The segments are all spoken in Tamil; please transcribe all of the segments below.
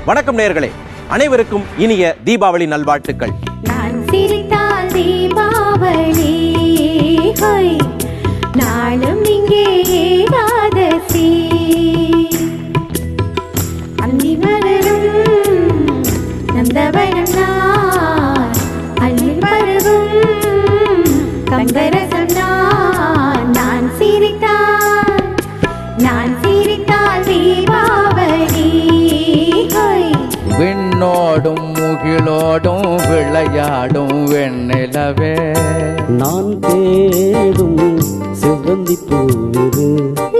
வணக்கம் நேயர்களே, அனைவருக்கும் இனிய தீபாவளி நல்வாழ்த்துக்கள். நான் சிரித்தால் தீபாவளி, நாளும் இங்கே ஏகாதசி, அள்ளி மலரும் நந்தவனம் அள்ளி பருவும் கங்கரசம் நான் சிரித்தால் தீபாவளி. விண்ணோடும் முகிலோடும் விளையாடும் வெண்ணிலவே, நான் தேடும் செவ்வந்தி பூவிது.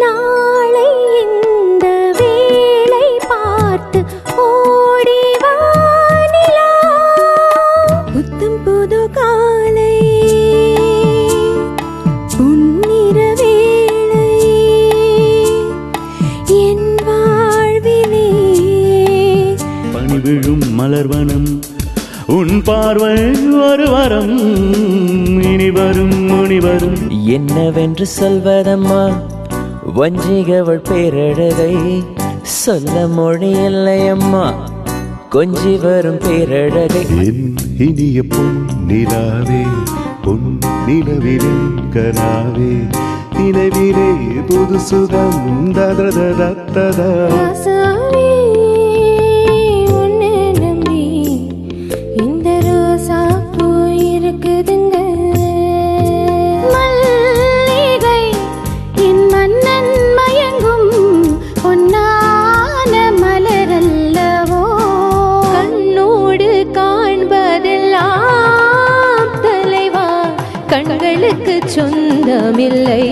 நாளை இந்த வேளை பார்த்து ஓடி வா நிலா, புத்தம் புது காலை பொன்னிற வேளை என் வாழ்விலே. பனி விழும் மலர்வனம் உன் பார்வை ஒரு வரம், இனி வரும் முனி வரும். என்னவென்று சொல்வதம்மா வஞ்சிகவள் பேரழகை, சொல்ல மொழி இல்லையம்மா கொஞ்சி வரும் பேரழகை. என் இனிய பொன் நிலாவே, பொன் நிலவிலே கனாவே, நினைவிலே புது சுகம் ததததததா. ராசாவே, உன்னை நம்பி இந்த ரோசா பூ இருக்குதுங்க. மல்லிகை என் மன்னன் மயங்கும் பொன்னான மலரல்லவோ, கண்ணோடு காண்பதெல்லாம் தலைவா கண்களுக்கு சொந்தமில்லை.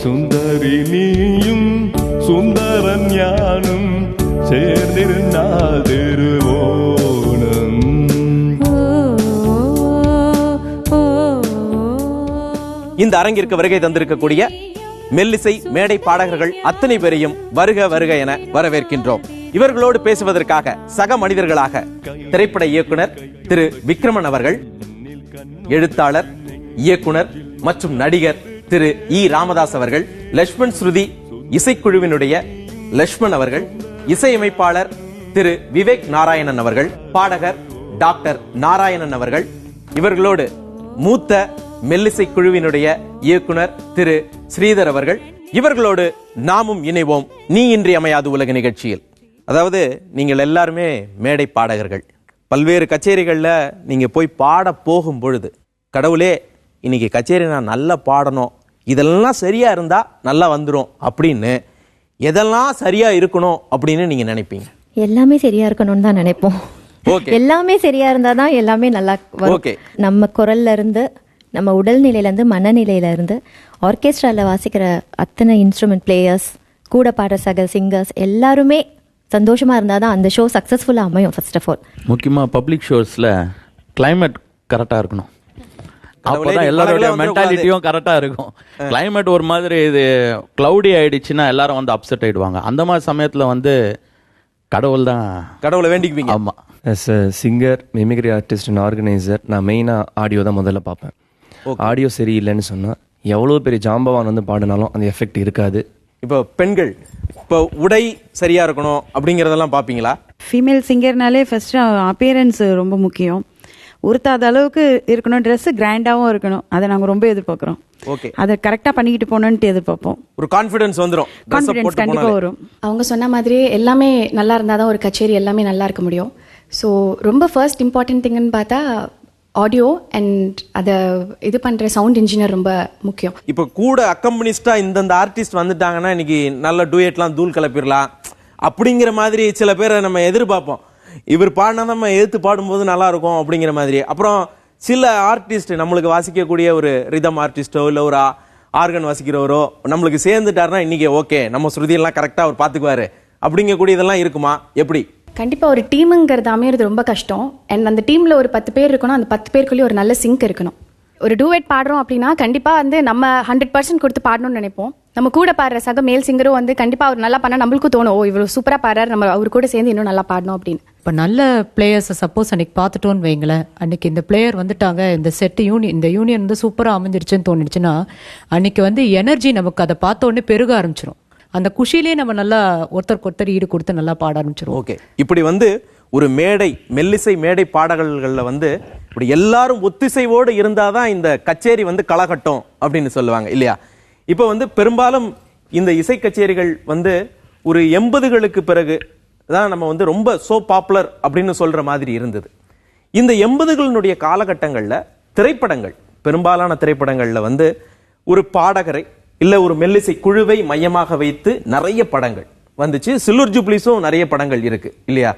சுந்தரி நீயும் சுந்தரன் ஞானும் சேர்ந்திருந்தால் திருவோணம். இந்த அரங்கிற்கு வருகை தந்திருக்கக்கூடிய மெல்லிசை மேடை பாடகர்கள் அத்தனை பேரையும் வருக வருக என வரவேற்கின்றோம். இவர்களோடு பேசுவதற்காக சக மனிதர்களாக திரைப்பட இயக்குனர் திரு விக்ரமன் அவர்கள், எழுத்தாளர், இயக்குனர் மற்றும் நடிகர் திரு இ ராமதாஸ் அவர்கள், லட்சுமண் ஸ்ருதி இசைக்குழுவினுடைய லட்சுமண் அவர்கள், இசையமைப்பாளர் திரு விவேக் நாராயணன் அவர்கள், பாடகர் டாக்டர் நாராயணன் அவர்கள், இவர்களோடு மூத்த மெல்லிசை குழுவினுடைய இயக்குனர் திரு ஸ்ரீதர் அவர்கள். இவர்களோடு நாமும் இணைவோம் நீ இன்றி அமையாது உலக நிகழ்ச்சியில். அதாவது நீங்கள் எல்லாருமே மேடை பாடகர்கள். பல்வேறு கச்சேரிகளில் நீங்கள் போய் பாட போகும் பொழுது, கடவுளே இன்னைக்கு கச்சேரி நான் நல்லா பாடணும், இதெல்லாம் சரியா இருந்தா நல்லா வந்துடும் அப்படின்னு எதெல்லாம் சரியா இருக்கணும் அப்படின்னு நீங்க நினைப்பீங்க? எல்லாமே சரியா இருக்கணும்னு தான் நினைப்போம். எல்லாமே சரியா இருந்தாதான் எல்லாமே நல்லா வரும். நம்ம குரல்ல இருந்து, நம்ம உடல்நிலையில இருந்து, மனநிலையில இருந்து, ஆர்கெஸ்ட்ரால வாசிக்கிற அத்தனை இன்ஸ்ட்ருமெண்ட் பிளேயர்ஸ், கூட பாடுற சக சிங்கர்ஸ் எல்லாருமே சந்தோஷமா இருந்தாதான் அந்த ஷோ சக்சஸ்ஃபுல்லா அமையும். ஃபர்ஸ்ட் ஆஃப் ஆல் முக்கியமா பப்ளிக் ஷோஸ்ல கிளைமேட் கரெக்டா இருக்கணும். அப்பதான் எல்லாரோட மென்டாலிட்டியும் கரெக்டா இருக்கும். கிளைமேட் ஒரு மாதிரி இது கிளவுடி ஆயிடுச்சுன்னா எல்லாரும் வந்து அப்செட் ஆயிடுவாங்க. அந்த மாதிரி சமயத்துல வந்து கடவுளை வேண்டிக்குவீங்க. ஆமா, as a singer, mimicry artist and organiser, நான் மெயினாக ஆடியோ தான் முதல்ல பார்ப்பேன். ஆடியோ சரியில்லைன்னு சொன்னால் எவ்வளோ பெரிய ஜாம்பவான் வந்து பாடினாலும் அந்த எஃபெக்ட் இருக்காது. இப்போ பெண்கள், இப்போ உடை சரியா இருக்கணும் அப்படிங்கிறதெல்லாம் பார்ப்பீங்களா? ஃபீமேல் சிங்கர்னாலே ஃபர்ஸ்ட் அப்பியரன்ஸ் ரொம்ப முக்கியம். உறுத்தாத அளவுக்கு இருக்கணும், ட்ரெஸ் கிராண்டாகவும் இருக்கணும். அதை நாங்கள் ரொம்ப எதிர்பார்க்குறோம். ஓகே, அதை கரெக்டாக பண்ணிக்கிட்டு போகணுன்ட்டு எதிர்பார்ப்போம். ஒரு கான்ஃபிடன்ஸ் வந்துடும், கான்ஃபிடன்ஸ் கண்டிப்பாக வரும். அவங்க சொன்ன மாதிரி எல்லாமே நல்லா இருந்தால் தான் ஒரு கச்சேரி எல்லாமே நல்லா இருக்க முடியும். ஸோ ரொம்ப ஃபர்ஸ்ட் இம்பார்ட்டன்ட் திங்குன்னு பார்த்தா ஆடியோ அண்ட் அதை இது பண்ணுற சவுண்ட் இன்ஜினியர் ரொம்ப முக்கியம். இப்போ கூட அக்கம்பனிஸ்டா இந்தந்த ஆர்டிஸ்ட் வந்துட்டாங்கன்னா இன்னைக்கு நல்ல டூயட்லாம் தூள் கிளப்பிடலாம் அப்படிங்கிற மாதிரி சில பேரை நம்ம எதிர்பார்ப்போம். இவர் பாடினா நம்ம எதிர்த்து பாடும்போது நல்லா இருக்கும் அப்படிங்கிற மாதிரி. அப்புறம் சில ஆர்டிஸ்ட் நம்மளுக்கு வாசிக்கக்கூடிய ஒரு ரிதம் ஆர்டிஸ்டோ இல்லை ஒரு ஆர்கன் வாசிக்கிறவரோ நம்மளுக்கு சேர்ந்துட்டாருன்னா இன்னைக்கு ஓகே, நம்ம ஸ்ருதியெல்லாம் கரெக்டாக அவர் பார்த்துக்குவாரு அப்படிங்கக்கூடிய இதெல்லாம் இருக்குமா? எப்படி? கண்டிப்பாக ஒரு டீமுங்கிறது அமையிறது ரொம்ப கஷ்டம். அண்ட் அந்த டீமில் ஒரு 10 பேர் இருக்கணும். அந்த 10 பேருக்குள்ளேயே ஒரு நல்ல சிங்க் இருக்கணும். ஒரு டூவேட் பாடுறோம் அப்படின்னா கண்டிப்பாக வந்து நம்ம 100% கொடுத்து பாடணும்னு நினைப்போம். நம்ம கூட பாடுற சக மேல் சிங்கரும் வந்து கண்டிப்பாக அவர் நல்லா பண்ணால் நம்மளுக்கும் தோணும், ஓ இவர் சூப்பராக பாடுறாரு, நம்ம அவர் கூட சேர்ந்து இன்னும் நல்லா பாடணும் அப்படின்னு. இப்போ நல்ல பிளேயர்ஸை சப்போஸ் அன்னைக்கு பார்த்துட்டோன்னு வைங்களேன், அன்னைக்கு இந்த பிளேயர் வந்துட்டாங்க, இந்த செட் இந்த யூனியன் வந்து சூப்பராக அமைஞ்சிருச்சுன்னு தோணிடுச்சுன்னா அன்னைக்கு வந்து எனர்ஜி நமக்கு அதை பார்த்த உடனே பெருக ஆரம்பிச்சிடும். அந்த குஷியிலே நம்ம நல்லா ஒருத்தருக்கு ஒருத்தர் ஈடு கொடுத்து நல்லா பாட ஆரம்பிச்சிருவோம். ஓகே, இப்படி வந்து ஒரு மேடை மெல்லிசை மேடை பாடல்கள்ல வந்து இப்படி எல்லாரும் ஒத்திசைவோடு இருந்தாதான் இந்த கச்சேரி வந்து களகட்டும் அப்படின்னு சொல்லுவாங்க இல்லையா? இப்போ வந்து பெரும்பாலும் இந்த இசை கச்சேரிகள் வந்து ஒரு 80களுக்கு பிறகு தான் நம்ம வந்து ரொம்ப சோ பாப்புலர் அப்படின்னு சொல்ற மாதிரி இருந்தது. இந்த 80களுடைய காலகட்டங்கள்ல திரைப்படங்கள், பெரும்பாலான திரைப்படங்கள்ல வந்து ஒரு பாடகரை இல்ல ஒரு மெல்லிசை குழுவை மையமாக வைத்து நிறைய படங்கள் வந்துச்சு. சில்வர் ஜூப்ளிஸும் நிறைய படங்கள் இருக்கு இல்லையா?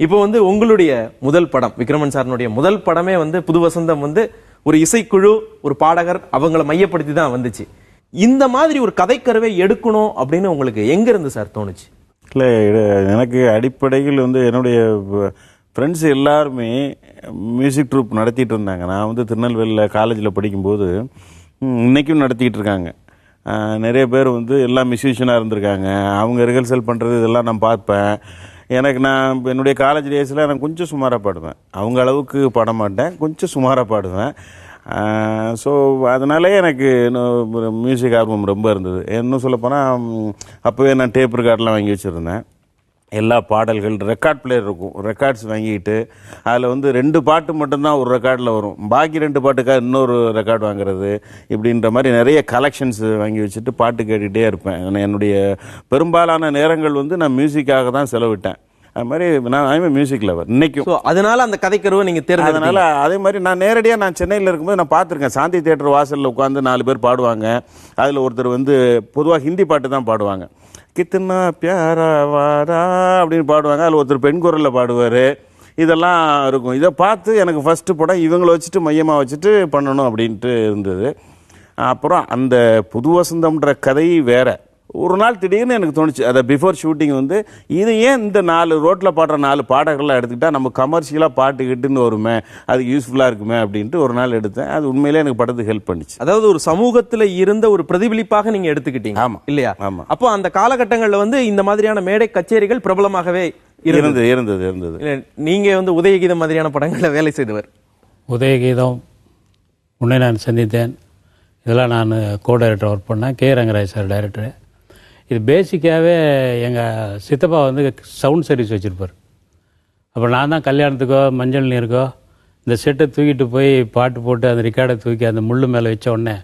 இப்போ வந்து உங்களுடைய முதல் படம், விக்ரமன் சாரனுடைய முதல் படமே வந்து புது வசந்தம் வந்து ஒரு இசைக்குழு, ஒரு பாடகர், அவங்கள மையப்படுத்தி தான் வந்துச்சு. இந்த மாதிரி ஒரு கதைக்கருவை எடுக்கணும் அப்படின்னு உங்களுக்கு எங்க இருந்து சார் தோணுச்சு? இல்லை, எனக்கு அடிப்படையில் வந்து என்னுடைய ஃப்ரெண்ட்ஸ் எல்லாருமே மியூசிக் ட்ரூப் நடத்திட்டு இருந்தாங்க. நான் வந்து திருநெல்வேலியில் காலேஜில் படிக்கும்போது இன்றைக்கும் நடத்திக்கிட்டு இருக்காங்க. நிறைய பேர் வந்து எல்லாம் மியூசிஷியனாக இருந்திருக்காங்க. அவங்க ரிஹர்சல் பண்ணுறது இதெல்லாம் நான் பார்ப்பேன். நான் என்னுடைய காலேஜ் டேஸில் நான் கொஞ்சம் சுமாராக பாடுவேன். அவங்க அளவுக்கு பாட மாட்டேன், கொஞ்சம் சுமாராக பாடுவேன். ஸோ அதனாலே எனக்கு மியூசிக் ஆர்வம் ரொம்ப இருந்தது. இன்னும் சொல்லப்போனால் அப்போவே நான் டேப் ரெக்கார்ட்லாம் வாங்கி வச்சுருந்தேன். எல்லா பாடல்கள் ரெக்கார்ட் பிளேயர் இருக்கும், ரெக்கார்ட்ஸ் வாங்கிட்டு அதில் வந்து 2 பாட்டு மட்டும்தான் ஒரு ரெக்கார்டில் வரும், பாக்கி 2 பாட்டுக்காக இன்னொரு ரெக்கார்டு வாங்குறது, இப்படின்ற மாதிரி நிறைய கலெக்ஷன்ஸ் வாங்கி வச்சுட்டு பாட்டு கேட்டுகிட்டே இருப்பேன். என்னுடைய பெரும்பாலான நேரங்கள் வந்து நான் மியூசிக்காக தான் செலவிட்டேன். அது மாதிரி நான் மியூசிக் லவர் இன்னைக்கும். அதனால அந்த கதைக்கருவை நீங்கள் தேர்ந்தெடுத்தீங்க. அதனால அதே மாதிரி நான் நேரடியாக நான் சென்னையில் இருக்கும்போது நான் பார்த்துருக்கேன். சாந்தி தியேட்டர் வாசலில் உட்காந்து 4 பேர் பாடுவாங்க. அதில் ஒருத்தர் வந்து பொதுவாக ஹிந்தி பாட்டு தான் பாடுவாங்க. கித்தனா பியாரா வாரா அப்படின்னு பாடுவாங்க. அதில் ஒருத்தர் பெண் குரலில் பாடுவார். இதெல்லாம் இருக்கும். இதை பார்த்து எனக்கு ஃபஸ்ட்டு படம் இவங்களை வச்சுட்டு மையமாக வச்சுட்டு பண்ணணும் அப்படின்ட்டு இருந்தது. அப்புறம் அந்த புது வசந்தம்ன்ற கதை வேற. ஒரு நாள் திடீர்னு எனக்கு தோணுச்சு, அதை பிஃபோர் ஷூட்டிங் வந்து இது ஏன் இந்த 4 ரோட்டில் பாடுற 4 பாடகர்கள்லாம் எடுத்துக்கிட்டா நம்ம கமர்ஷியலாக பாட்டுக்கிட்டுன்னு வருமே, அதுக்கு யூஸ்ஃபுல்லாக இருக்குமே அப்படின்ட்டு ஒரு நாள் எடுத்தேன். அது உண்மையிலே எனக்கு படத்துக்கு ஹெல்ப் பண்ணிச்சு. அதாவது ஒரு சமூகத்தில் இருந்த ஒரு பிரதிபலிப்பாக நீங்கள் எடுத்துக்கிட்டீங்க. ஆமாம் இல்லையா? ஆமாம். அப்போ அந்த காலகட்டங்களில் வந்து இந்த மாதிரியான மேடை கச்சேரிகள் பிரபலமாகவே இருந்தது. நீங்கள் வந்து உதயகீதம் மாதிரியான படங்களில் வேலை செய்தவர். உதயகீதம், உன்னை நான் சந்தித்தேன், இதெல்லாம் நான் கோ டைரக்டர் ஒர்க் பண்ணேன். K Rangaraj sir director. இது பேசிக்காகவே எங்கள் சித்தப்பா வந்து சவுண்ட் சர்வீஸ் வச்சுருப்பார். அப்போ நான் தான் கல்யாணத்துக்கோ மஞ்சள் நீருக்கோ இந்த செட்டை தூக்கிட்டு போய் பாட்டு போட்டு அந்த ரெக்கார்டை தூக்கி அந்த முள்ளு மேலே வச்ச உடனே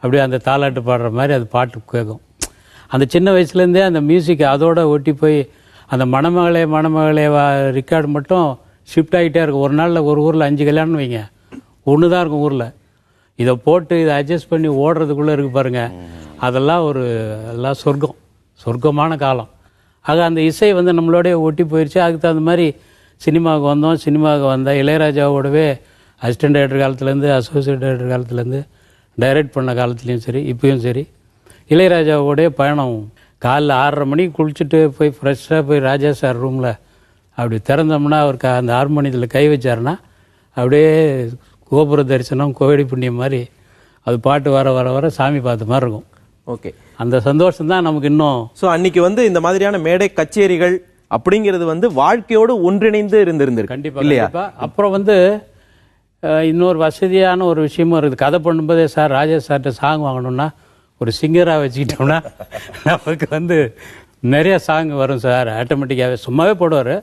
அப்படியே அந்த தாலாட்டு பாடுற மாதிரி அது பாட்டு கேட்கும். அந்த சின்ன வயசுலேருந்தே அந்த மியூசிக் அதோடு ஒட்டி போய் அந்த மணமகளே ரெக்கார்டு மட்டும் ஷிஃப்ட் ஆகிட்டே இருக்கும். ஒரு நாளில் ஒரு ஊரில் 5 கல்யாணம் வைங்க, ஒன்று தான் இருக்கும் ஊரில். இதை போட்டு இதை அட்ஜஸ்ட் பண்ணி ஓடுறதுக்குள்ளே இருக்குது பாருங்கள், அதெல்லாம் எல்லாம் சொர்க்கமான காலம். ஆக அந்த இசை வந்து நம்மளோடய ஒட்டி போயிடுச்சு. அதுக்கு தகுந்த மாதிரி சினிமாவுக்கு வந்தோம். சினிமாவுக்கு வந்தால் இளையராஜாவோடவே அசிஸ்டன்ட் டைரக்டர் காலத்துலேருந்து அசோசியேட் டைரக்டர் காலத்துலேருந்து டைரக்ட் பண்ண காலத்துலேயும் சரி இப்பயும் சரி இளையராஜாவோடைய பயணம். காலைல 6:30 மணிக்கு குளிச்சுட்டு போய் ஃப்ரெஷ்ஷாக போய் ராஜா சார் ரூமில் அப்படி திறந்தோம்னா அவருக்கு அந்த ஹார்மோனியத்தில் கை வச்சாருன்னா அப்படியே கோபுர தரிசனம் கோவிடி புண்ணியம் மாதிரி அது பாட்டு வர சாமி பார்த்த மாதிரி இருக்கும். ஓகே, அந்த சந்தோஷம் தான் நமக்கு இன்னும். ஸோ அன்னைக்கு வந்து இந்த மாதிரியான மேடை கச்சேரிகள் அப்படிங்கிறது வந்து வாழ்க்கையோடு ஒன்றிணைந்து இருந்திருக்கு. கண்டிப்பாக இல்லையா? அப்புறம் வந்து இன்னொரு வசதியான ஒரு விஷயமும் இருக்குது. கதை பண்ணும்போதே சார் ராஜா சார்கிட்ட சாங் வாங்கணும்னா ஒரு சிங்கராக வச்சுக்கிட்டோம்னா நமக்கு வந்து நிறைய சாங் வரும் சார். ஆட்டோமேட்டிக்காகவே சும்மாவே போடுவார்.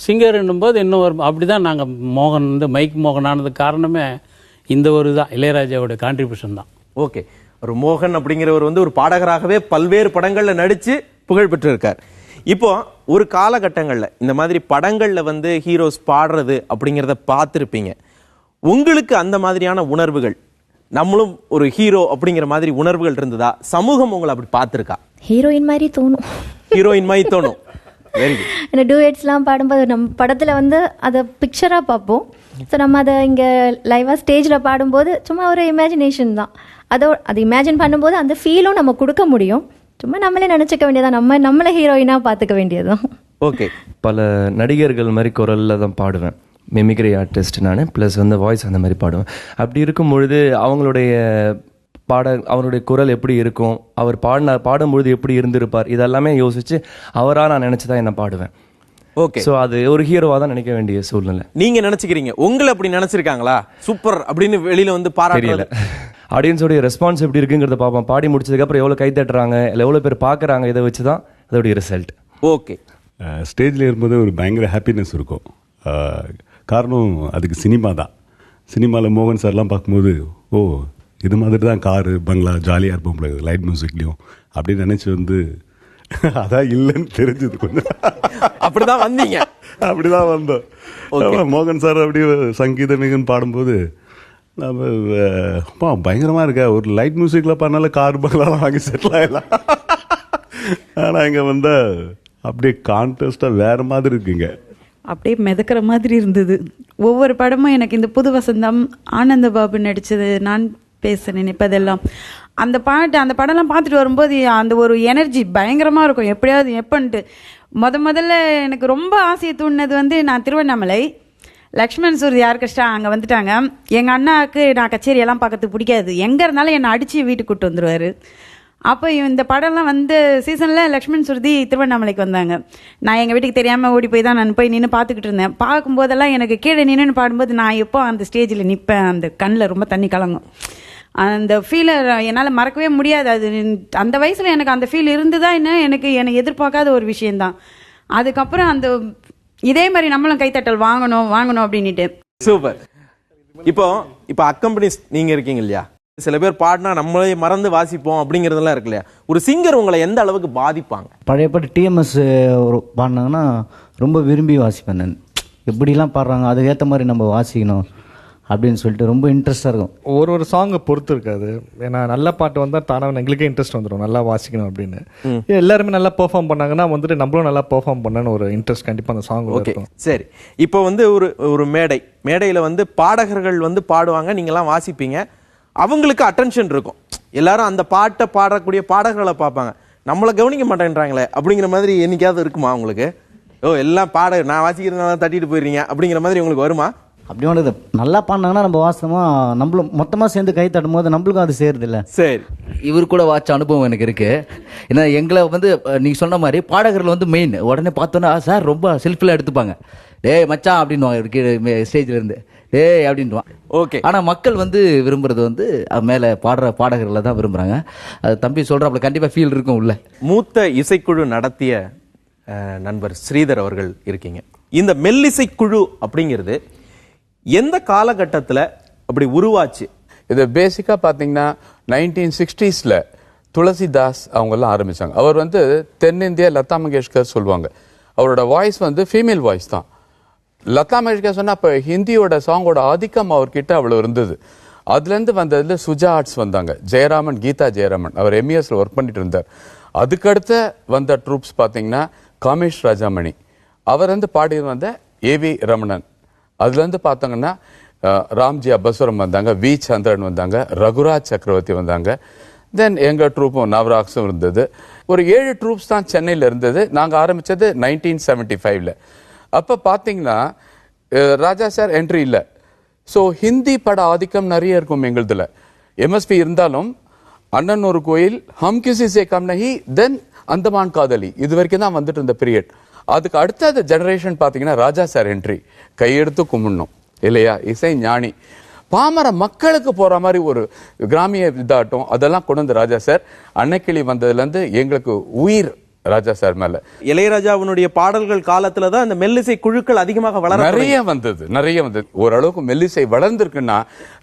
சிங்கர்ன்னும் போது இன்னும் வரும். அப்படி தான் நாங்கள் மோகன் வந்து மைக் மோகன் ஆனதுக்கு காரணமே இந்த ஒரு தான், இளையராஜாவோட கான்ட்ரிபியூஷன் தான். ஓகே, ஒரு மோகன் அப்படிங்கிறவர் வந்து ஒரு பாடகராகவே பல்வேறு படங்கள்ல நடிச்சு புகழ் பெற்று இருக்கார். இப்போ ஒரு காலகட்டங்கள்ல இந்த மாதிரி படங்கள்ல வந்து ஹீரோஸ் பாடுறது அப்படிங்கிறத பார்த்துருப்பீங்க. உங்களுக்கு அந்த மாதிரியான உணர்வுகள், நம்மளும் ஒரு ஹீரோ அப்படிங்கிற மாதிரி உணர்வுகள் இருந்ததா? சமூகம் உங்களை அப்படி பார்த்துருக்கா? ஹீரோயின் மாதிரி தோணும். ஹீரோயின் மாதிரி தோணும். Very good. இந்த டூயட்ஸ்லாம் பாடும்போது நம்ம படத்தில் வந்து அதை பிக்சராக பார்ப்போம். ஸோ நம்ம அதை இங்கே லைவாக ஸ்டேஜில் பாடும்போது சும்மா ஒரு இமேஜினேஷன் தான். அதை இமேஜின் பண்ணும்போது அந்த ஃபீலும் நம்ம கொடுக்க முடியும். சும்மா நம்மளே நினச்சிக்க வேண்டியதான், நம்மளே ஹீரோயினாக பார்த்துக்க வேண்டியதுதான். ஓகே, பல நடிகர்கள் மாதிரி குரலில் தான் பாடுவேன். மிமிக்ரி ஆர்டிஸ்ட் நான், ப்ளஸ் வந்து வாய்ஸ் அந்த மாதிரி பாடுவேன். அப்படி இருக்கும் பொழுது அவருடைய குரல் எப்படி இருக்கும், அவர் பாடும்பொழுது எப்படி இருந்திருப்பார், இதெல்லாமே யோசிச்சு அவராக நான் நினச்சி தான் என்ன பாடுவேன். ஓகே, ஸோ அது ஒரு ஹீரோவாக தான் நினைக்க வேண்டிய சூழ்நிலை. நீங்க நினைச்சுக்கிறீங்க, உங்களை அப்படி நினைச்சிருக்காங்களா? சூப்பர் அப்படின்னு வெளியில வந்து பாராட்டல. ஆடியன்ஸோடைய ரெஸ்பான்ஸ் எப்படி இருக்குங்கிறத பார்ப்போம். பாடி முடிச்சதுக்கப்புறம் எவ்வளோ கை தட்டுறாங்க, இல்லை எவ்வளோ பேர் பார்க்குறாங்க, இதை வச்சு தான் அதோடைய ரிசல்ட். ஓகே. ஸ்டேஜில் இருக்கும்போது ஒரு பயங்கர ஹாப்பினஸ் இருக்கும். காரணம் அதுக்கு சினிமா தான். சினிமாவில் மோகன் சார்லாம் பார்க்கும்போது ஓ இது மாதிரி தான் காரு பங்களா ஜாலியாக இருப்போம் லைட் மியூசிக்லேயும் அப்படின்னு நினச்சி வந்து அதான் இல்லைன்னு தெரிஞ்சது கொஞ்சம். அப்படிதான் வந்தீங்க? அப்படிதான் வந்தோம். மோகன் சார் அப்படி சங்கீத மிகன் பாடும்போது நம்ம பயங்கரமாக இருக்க ஒரு லைட் மியூசிக்கில் பண்ணால கார் பங்களாலாம் வாங்கி செட்டில் ஆகலாம். ஆனால் இங்கே வந்தால் அப்படியே கான்டெஸ்ட்டாக வேறு மாதிரி இருக்குங்க. அப்படியே மிதக்கிற மாதிரி இருந்தது. ஒவ்வொரு படமும் எனக்கு இந்த புது வசந்தம், ஆனந்த பாபு நடித்தது, நான் பேச நினைப்பதெல்லாம், அந்த படம்லாம் பார்த்துட்டு வரும்போது அந்த ஒரு எனர்ஜி பயங்கரமாக இருக்கும். எப்படியாவது எப்பன்ட்டு முதல்ல எனக்கு ரொம்ப ஆசையை தூண்டினது வந்து நான் திருவண்ணாமலை லக்ஷ்மண் சுருதி ஆர்கெஸ்ட்ரா அங்கே வந்துட்டாங்க. எங்கள் அண்ணாவுக்கு நான் கச்சேரியெல்லாம் பார்க்கறதுக்கு பிடிக்காது, எங்கே இருந்தாலும் என்னை அடித்து வீட்டுக்கு கூப்பிட்டு வந்துடுவார். அப்போ இந்த படம்லாம் வந்து சீசனில் லக்ஷ்மண் சுருதி திருவண்ணாமலைக்கு வந்தாங்க. நான் எங்கள் வீட்டுக்கு தெரியாமல் ஓடி போய் தான் நான் போய் நின்று பார்த்துக்கிட்டு இருந்தேன். பார்க்கும்போதெல்லாம் எனக்கு கீழே நின்று பாடும்போது நான் எப்போ அந்த ஸ்டேஜில் நிற்பேன், அந்த கண்ணில் ரொம்ப தண்ணி கலங்கும். அந்த ஃபீலை என்னால் மறக்கவே முடியாது. அது அந்த வயசில் எனக்கு அந்த ஃபீல் இருந்துதா என்ன எனக்கு எதிர்பார்க்காத ஒரு விஷயந்தான். அதுக்கப்புறம் அந்த இதே மாதிரி நம்மளும் கைத்தட்டல் வாங்கணும் அப்படின்ட்டு. சூப்பர். இப்போ அக்கம்பனிஸ் நீங்கள் இருக்கீங்க இல்லையா, சில பேர் பாடினா நம்மளே மறந்து வாசிப்போம் அப்படிங்கிறதெல்லாம் இருக்கு இல்லையா, ஒரு சிங்கர் உங்களை எந்த அளவுக்கு பாதிப்பாங்க? பழைய பாட்டு டிஎம்எஸ் ஒரு பாடினாங்கன்னா ரொம்ப விரும்பி வாசிப்பேன் நான். எப்படிலாம் பாடுறாங்க அதுக்கேற்ற மாதிரி நம்ம வாசிக்கணும் அப்படின்னு சொல்லிட்டு ரொம்ப இன்ட்ரெஸ்டாக இருக்கும். ஒரு சாங்கை பொறுத்து இருக்காது. ஏன்னா நல்ல பாட்டு வந்தால் தானே எங்களுக்கே இன்ட்ரெஸ்ட் வந்துடும் நல்லா வாசிக்கணும் அப்படின்னு. எல்லாருமே நல்லா பெர்ஃபார்ம் பண்ணாங்கன்னா வந்துட்டு நம்மளும் நல்லா பெர்ஃபார்ம் பண்ணணும்னு ஒரு இன்ட்ரெஸ்ட் கண்டிப்பாக அந்த சாங் இருக்கும். சரி, இப்போ வந்து ஒரு மேடையில் வந்து பாடகர்கள் வந்து பாடுவாங்க, நீங்கள்லாம் வாசிப்பீங்க, அவங்களுக்கு அட்டென்ஷன் இருக்கும், எல்லாரும் அந்த பாட்டை பாடக்கூடிய பாடகர்களை பார்ப்பாங்க, நம்மளை கவனிக்க மாட்டேன்றாங்களே அப்படிங்கிற மாதிரி என்னைக்காவது இருக்குமா உங்களுக்கு? எல்லாம் நான் வாசிக்கிறதுனால தட்டிட்டு போயிடுறீங்க அப்படிங்கிற மாதிரி உங்களுக்கு வருமா? அப்படி ஒன்று நல்லா பாடினாங்கன்னா நம்ம வாசமா நம்மளும் மொத்தமாக சேர்ந்து கை தட்டும் போது நம்மளுக்கும் அது சேருது இல்லை. சரி, இவர் கூட வாட்ச அனுபவம் எனக்கு இருக்கு. ஏன்னா எங்களை வந்து நீங்கள் சொன்ன மாதிரி பாடகர்கள் வந்து மெயின். உடனே பார்த்தோன்னா சார் ரொம்ப செல்ஃபில் எடுத்துப்பாங்க, டேய் மச்சான் அப்படின்வாங்க ஸ்டேஜில் இருந்து, டேய் அப்படின்வான். ஓகே. ஆனால் மக்கள் வந்து விரும்புறது வந்து மேலே பாடுற பாடகர்களை தான் விரும்புகிறாங்க. அது தம்பி சொல்கிறாப்புல கண்டிப்பாக ஃபீல் இருக்கும் உள்ள. மூத்த இசைக்குழு நடத்திய நண்பர் ஸ்ரீதர் அவர்கள் இருக்கீங்க. இந்த மெல்லிசைக்குழு அப்படிங்கிறது எந்த காலகட்டத்தில் அப்படி உருவாச்சு? இது பேசிக்காக பார்த்தீங்கன்னா 1960s துளசிதாஸ் அவங்கெல்லாம் ஆரம்பித்தாங்க. அவர் வந்து தென்னிந்திய லதா மங்கேஷ்கர் சொல்லுவாங்க. அவரோட வாய்ஸ் வந்து ஃபீமேல் வாய்ஸ் தான். லதா மங்கேஷ்கர் சொன்னால் அப்போ ஹிந்தியோட சாங்கோட ஆதிக்கம் அவர்கிட்ட அவ்வளோ இருந்தது. அதுலேருந்து வந்ததில் சுஜா ஆர்ட்ஸ் வந்தாங்க, ஜெயராமன், கீதா ஜெயராமன். அவர் எம்இஎஸ்ல ஒர்க் பண்ணிட்டு இருந்தார். அதுக்கடுத்து வந்த ட்ரூப்ஸ் பார்த்தீங்கன்னா காமேஷ் ராஜாமணி, அவர் வந்து பாடி வந்த ஏவி ரமணன். அதுலேருந்து பார்த்தாங்கன்னா ராம்ஜி அபஸ்வரம் வந்தாங்க, வி சந்திரன் வந்தாங்க, ரகுராஜ் சக்கரவர்த்தி வந்தாங்க. தென் எங்கள் ட்ரூப்பும் நவராக்ஸும் இருந்தது. ஒரு 7 ட்ரூப்ஸ் தான் சென்னையில் இருந்தது. நாங்கள் ஆரம்பித்தது 1975. அப்போ பார்த்தீங்கன்னா ராஜா சார் என்ட்ரி இல்லை. ஸோ ஹிந்தி பட ஆதிக்கம் நிறைய இருக்கும் எங்களுதுல. எம்எஸ்பி இருந்தாலும் அண்ணன் ஒரு கோயில், ஹம் கிசி சே கம் நஹி, தென் அந்தமான் காதலி, இது வரைக்கும் தான் வந்துட்டு இருந்த பீரியட். அதுக்கு அடுத்த ஜெனரேஷன் பார்த்தீங்கன்னா ராஜா சார் என்ட்ரி, கையெடுத்து கும்பிடணும் இல்லையா, இசை ஞானி, பாமர மக்களுக்கு போகிற மாதிரி ஒரு கிராமிய இதாட்டம் அதெல்லாம் கொண்டு வந்து ராஜா சார். அன்னைக்கிளி வந்ததுலேருந்து எங்களுக்கு உயிர் ராஜா சார் மேலே. இளையராஜாவினுடைய பாடல்கள் காலத்தில் தான் இந்த மெல்லிசை குழுக்கள் அதிகமாக நிறைய வந்தது. ஓரளவுக்கு மெல்லிசை வளர்ந்துருக்குன்னா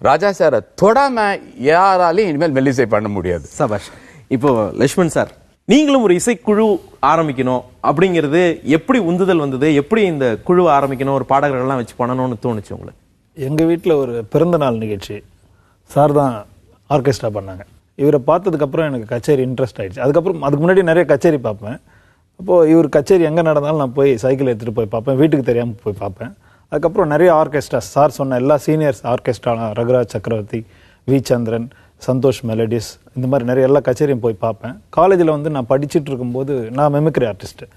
ராஜா சாரை தொடாம யாராலையும் இனிமேல் மெல்லிசை பண்ண முடியாது. சபாஷ். இப்போ லட்சுமண் சார், நீங்களும் ஒரு இசைக்குழு ஆரம்பிக்கணும் அப்படிங்கிறது எப்படி உந்துதல் வந்தது? எப்படி இந்த குழு ஆரம்பிக்கணும், ஒரு பாடகர்கள்லாம் வச்சு பண்ணணும்னு தோணுச்சு உங்களுக்கு? எங்கள் வீட்டில் ஒரு பிறந்த நாள் நிகழ்ச்சி, சார் தான் ஆர்கெஸ்ட்ரா பண்ணாங்க. இவரை பார்த்ததுக்கப்புறம் எனக்கு கச்சேரி இன்ட்ரெஸ்ட் ஆகிடுச்சு. அதுக்கு முன்னாடி நிறைய கச்சேரி பார்ப்பேன். அப்போது இவர் கச்சேரி எங்கே நடந்தாலும் நான் போய் சைக்கிள் எடுத்துகிட்டு போய் பார்ப்பேன், வீட்டுக்கு தெரியாமல் போய் பார்ப்பேன். அதுக்கப்புறம் நிறைய ஆர்கெஸ்ட்ரா, சார் சொன்ன எல்லா சீனியர்ஸ் ஆர்கெஸ்ட்ரா, ரகுராஜ் சக்கரவர்த்தி, வி சந்திரன், சந்தோஷ் மெலடிஸ், இந்த மாதிரி நிறைய எல்லா கச்சேரியும் போய் பார்ப்பேன். காலேஜில் வந்து நான் படிச்சுட்டு இருக்கும்போது நான் மிமிக்ரி ஆர்டிஸ்ட்டு,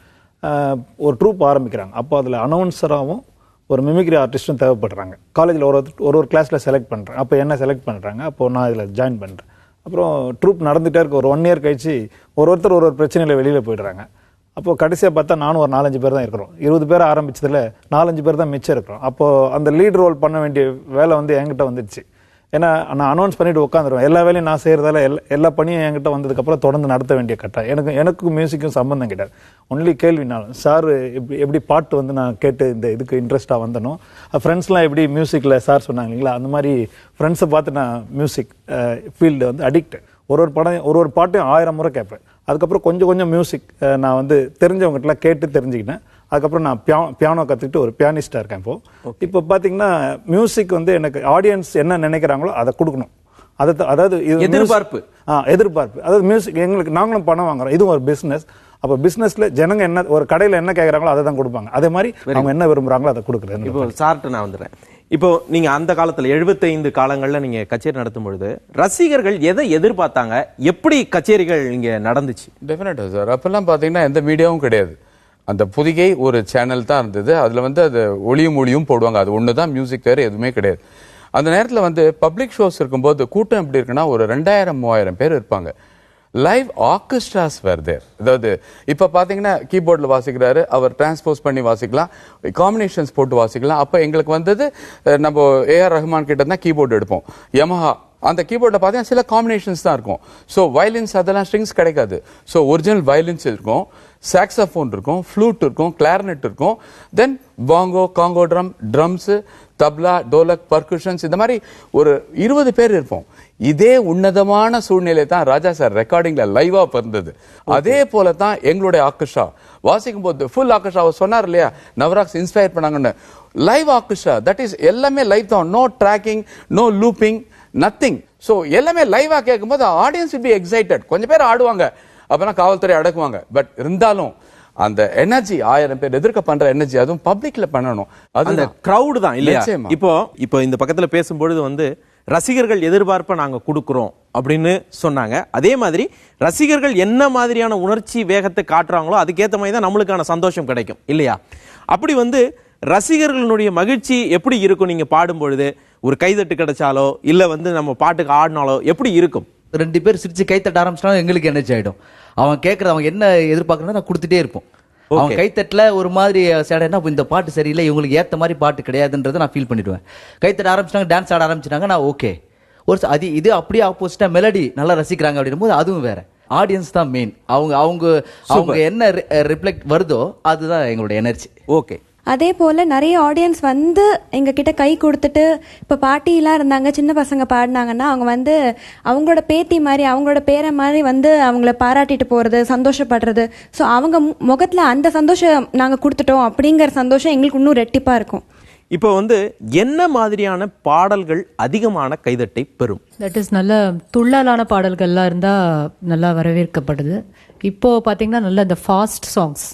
ஒரு ட்ரூப் ஆரம்பிக்கிறாங்க. அப்போ அதில் அனௌன்சராகவும் ஒரு மிமிக்ரி ஆர்டிஸ்ட்டும் தேவைப்படுறாங்க. காலேஜில் ஒரு கிளாஸில் செலக்ட் பண்ணுறேன். அப்போ என்ன செலக்ட் பண்ணுறாங்க, அப்போது நான் இதில் ஜாயின் பண்ணுறேன். அப்புறம் ட்ரூப் நடந்துகிட்டே இருக்க ஒரு 1 இயர் கழிச்சு ஒருத்தர் ஒரு பிரச்சனையில் வெளியில் போயிடுறாங்க. அப்போது கடைசியாக பார்த்தா நானும் ஒரு 4-5 பேர் தான் இருக்கிறோம். 20 பேர் ஆரம்பிச்சதில் 4-5 பேர் தான் மிச்சம் இருக்கிறோம். அப்போது அந்த லீட் ரோல் பண்ண வேண்டிய வேலை வந்து என்கிட்ட வந்துடுச்சு. ஏன்னா நான் அனௌன்ஸ் பண்ணிட்டு உட்காந்துருவேன். எல்லா வேலையும் நான் செய்கிறதால எல்லா பணியும் என்கிட்ட வந்ததுக்கப்புறம் தொடர்ந்து நடத்த வேண்டிய கட்டாயம். எனக்கும் மியூசிக்கும் சம்பந்தம் கிடையாது. ஒன்லி கேள்வினாலும் சார் எப்படி பாட்டு வந்து நான் கேட்டு இந்த இதுக்கு இன்ட்ரெஸ்டாக வந்தனோ, ஃப்ரெண்ட்ஸ்லாம் எப்படி மியூசிக்கில் சார் சொன்னாங்க இல்லைங்களா, அந்த மாதிரி ஃப்ரெண்ட்ஸை பார்த்து நான் மியூசிக் ஃபீல்டு வந்து அடிக்ட். ஒரு பாட்டையும் 1000 முறை கேட்பேன். அதுக்கப்புறம் கொஞ்சம் மியூசிக் நான் வந்து தெரிஞ்சவங்ககிட்டலாம் கேட்டு தெரிஞ்சுக்கிட்டேன். அதுக்கப்புறம் நான் பியானோ கற்றுக்கிட்டு ஒரு பியானிஸ்டாக இருக்கேன். இப்போ பார்த்தீங்கன்னா மியூசிக் வந்து எனக்கு ஆடியன்ஸ் என்ன நினைக்கிறாங்களோ அதை கொடுக்கணும். அதாவது எதிர்பார்ப்பு. அதாவது மியூசிக் எங்களுக்கு நாங்களும் பணம் வாங்குறோம், இதுவும் ஒரு பிஸ்னஸ். அப்போ பிஸ்னஸ்ல ஜனங்க என்ன ஒரு கடையில் என்ன கேட்குறாங்களோ அதை தான் கொடுப்பாங்க. அதே மாதிரி அவங்க என்ன விரும்புகிறாங்களோ அதை கொடுக்குறேன். இப்போ சார்ட்டு நான் வந்துடுறேன். இப்போ நீங்க அந்த காலத்துல 75 காலங்கள்ல நீங்க கச்சேரி நடத்தும் பொழுது ரசிகர்கள் எதை எதிர்பார்த்தாங்க, எப்படி கச்சேரிகள் இங்க நடந்துச்சு? டெஃபினட்டா சார். அப்பெல்லாம் பாத்தீங்கன்னா எந்த மீடியாவும் கிடையாது. அந்த புதிகை ஒரு சேனல் தான் இருந்தது. அதுல வந்து அது ஒளியும் போடுவாங்க. அது ஒண்ணுதான் மியூசிக், வேற எதுவுமே கிடையாது. அந்த நேரத்துல வந்து பப்ளிக் ஷோஸ் இருக்கும்போது கூட்டம் எப்படி இருக்குன்னா ஒரு 2000-3000 பேர் இருப்பாங்க. லைவ் ஆர்கெஸ்ட்ராஸ் வேர் தேர். அதாவது இப்ப பாத்தீங்கன்னா கீபோர்ட்ல வாசிக்கிறாரு, அவர் டிரான்ஸ்போஸ் பண்ணி வாசிக்கலாம், காம்பினேஷன்ஸ் போட்டு வாசிக்கலாம். அப்ப எங்களுக்கு வந்தது நம்ம ஏஆர் ரஹ்மான் கிட்ட தான் கீபோர்டு எடுப்போம், யமஹா. அந்த கீபோர்டில் பார்த்தீங்கன்னா சில காம்பினேஷன்ஸ் தான் இருக்கும். ஸோ வயலின்ஸ் அதெல்லாம் ஸ்ட்ரிங்ஸ் கிடைக்காது. ஸோ ஒரிஜினல் வயலின்ஸ் இருக்கும், சாக்ஸோஃபோன் இருக்கும், ஃப்ளூட் இருக்கும், கிளாரினெட் இருக்கும், then bongo, conga drums, tabla, dholak, percussions, இந்த மாதிரி ஒரு 20 பேர் இருப்போம். இதே உன்னதமான சூழ்நிலை தான் ராஜா சார் ரெக்கார்டிங்ல லைவா பிறந்தது. அதே போல தான் எங்களுடைய ஆர்கெஸ்ட்ரா வாசிக்கும் போது ஃபுல் ஆர்கெஸ்ட்ரா சொன்னார் இல்லையா, நவராக்ஸ் இன்ஸ்பயர் பண்ணாங்கன்னு. லைவ் ஆர்கெஸ்ட்ரா, தட் இஸ் எல்லாமே லைவ் தான். No tracking, no looping, nothing. So எல்லாமே லைவா கேட்கும்போது ஆடியன்ஸ் வில் பி எக்ஸைட்டட். கொஞ்சம் பேர் ஆடுவாங்க, அப்பனா காவல்துறை அடக்குவாங்க. பட் இருந்தாலும் அந்த எனர்ஜி, 1000 பேர் எதிர்க்க பண்ற எனர்ஜி, அதுவும் பப்ளிக்ல பண்ணணும். அது அந்த கிரவுட் தான் இல்லையா? இப்போ இந்த பக்கத்துல பேசும்பொழுது வந்து ரசிகர்கள் எதிர்பார்ப்பை நாங்க கொடுக்குறோம் அப்படின்னு சொன்னாங்க. அதே மாதிரி ரசிகர்கள் என்ன மாதிரியான உணர்ச்சி வேகத்தை காட்டுறாங்களோ அதுக்கேற்ற மாதிரி தான் நம்மளுக்கான சந்தோஷம் கிடைக்கும் இல்லையா? அப்படி வந்து ரசிகர்களுடைய மகிழ்ச்சி எப்படி இருக்கும்? நீங்க பாடும் பொழுது ஒரு கைதட்டு கிடைச்சாலோ இல்ல வந்து நம்ம பாட்டுக்கு ஆடினாலோ எப்படி இருக்கும்? 2 பேர் சிரிச்சு கைத்தட்ட ஆரம்பிச்சிட்டாலும் எங்களுக்கு எனர்ஜி ஆயிடும். அவன் கேட்கறது, அவங்க என்ன எதிர்பார்க்கறதோ நான் கொடுத்துட்டே இருப்போம். அவன் கைத்தட்டல ஒரு மாதிரி சேடனா இந்த பாட்டு சரியில்லை, இவங்களுக்கு ஏத்த மாதிரி பாட்டு கிடையாதுன்றதை நான் ஃபீல் பண்ணிடுவேன். கைத்தட்ட ஆரம்பிச்சிட்டாங்க, டான்ஸ் ஆட ஆரம்பிச்சிட்டாங்க, நான் ஓகே. ஒரு இது அப்படியே ஆப்போசிட்டா மெலடி நல்லா ரசிக்கிறாங்க அப்படின்னும் போது அதுவும் வேற. ஆடியன்ஸ் தான் மெயின். அவங்க என்ன ரிஃப்ளெக்ட் வருதோ அதுதான் எங்களுடைய எனர்ஜி. ஓகே. அதே போல் நிறைய ஆடியன்ஸ் வந்து எங்ககிட்ட கை கொடுத்துட்டு, இப்போ பாட்டிலாம் இருந்தாங்க, சின்ன பசங்க பாடினாங்கன்னா அவங்க வந்து அவங்களோட பேத்தி மாதிரி, அவங்களோட பேரை மாதிரி வந்து அவங்கள பாராட்டிட்டு போகிறது, சந்தோஷப்படுறது. ஸோ அவங்க முகத்தில் அந்த சந்தோஷம் நாங்கள் கொடுத்துட்டோம் அப்படிங்கிற சந்தோஷம் எங்களுக்கு இன்னும் ரெட்டிப்பாக இருக்கும். இப்போ வந்து என்ன மாதிரியான பாடல்கள் அதிகமான கைதட்டை பெறும்? தட் இஸ் நல்ல துள்ளலான பாடல்கள்லாம் இருந்தால் நல்லா வரவேற்கப்படுது. இப்போது பார்த்தீங்கன்னா நல்ல இந்த ஃபாஸ்ட் சாங்ஸ்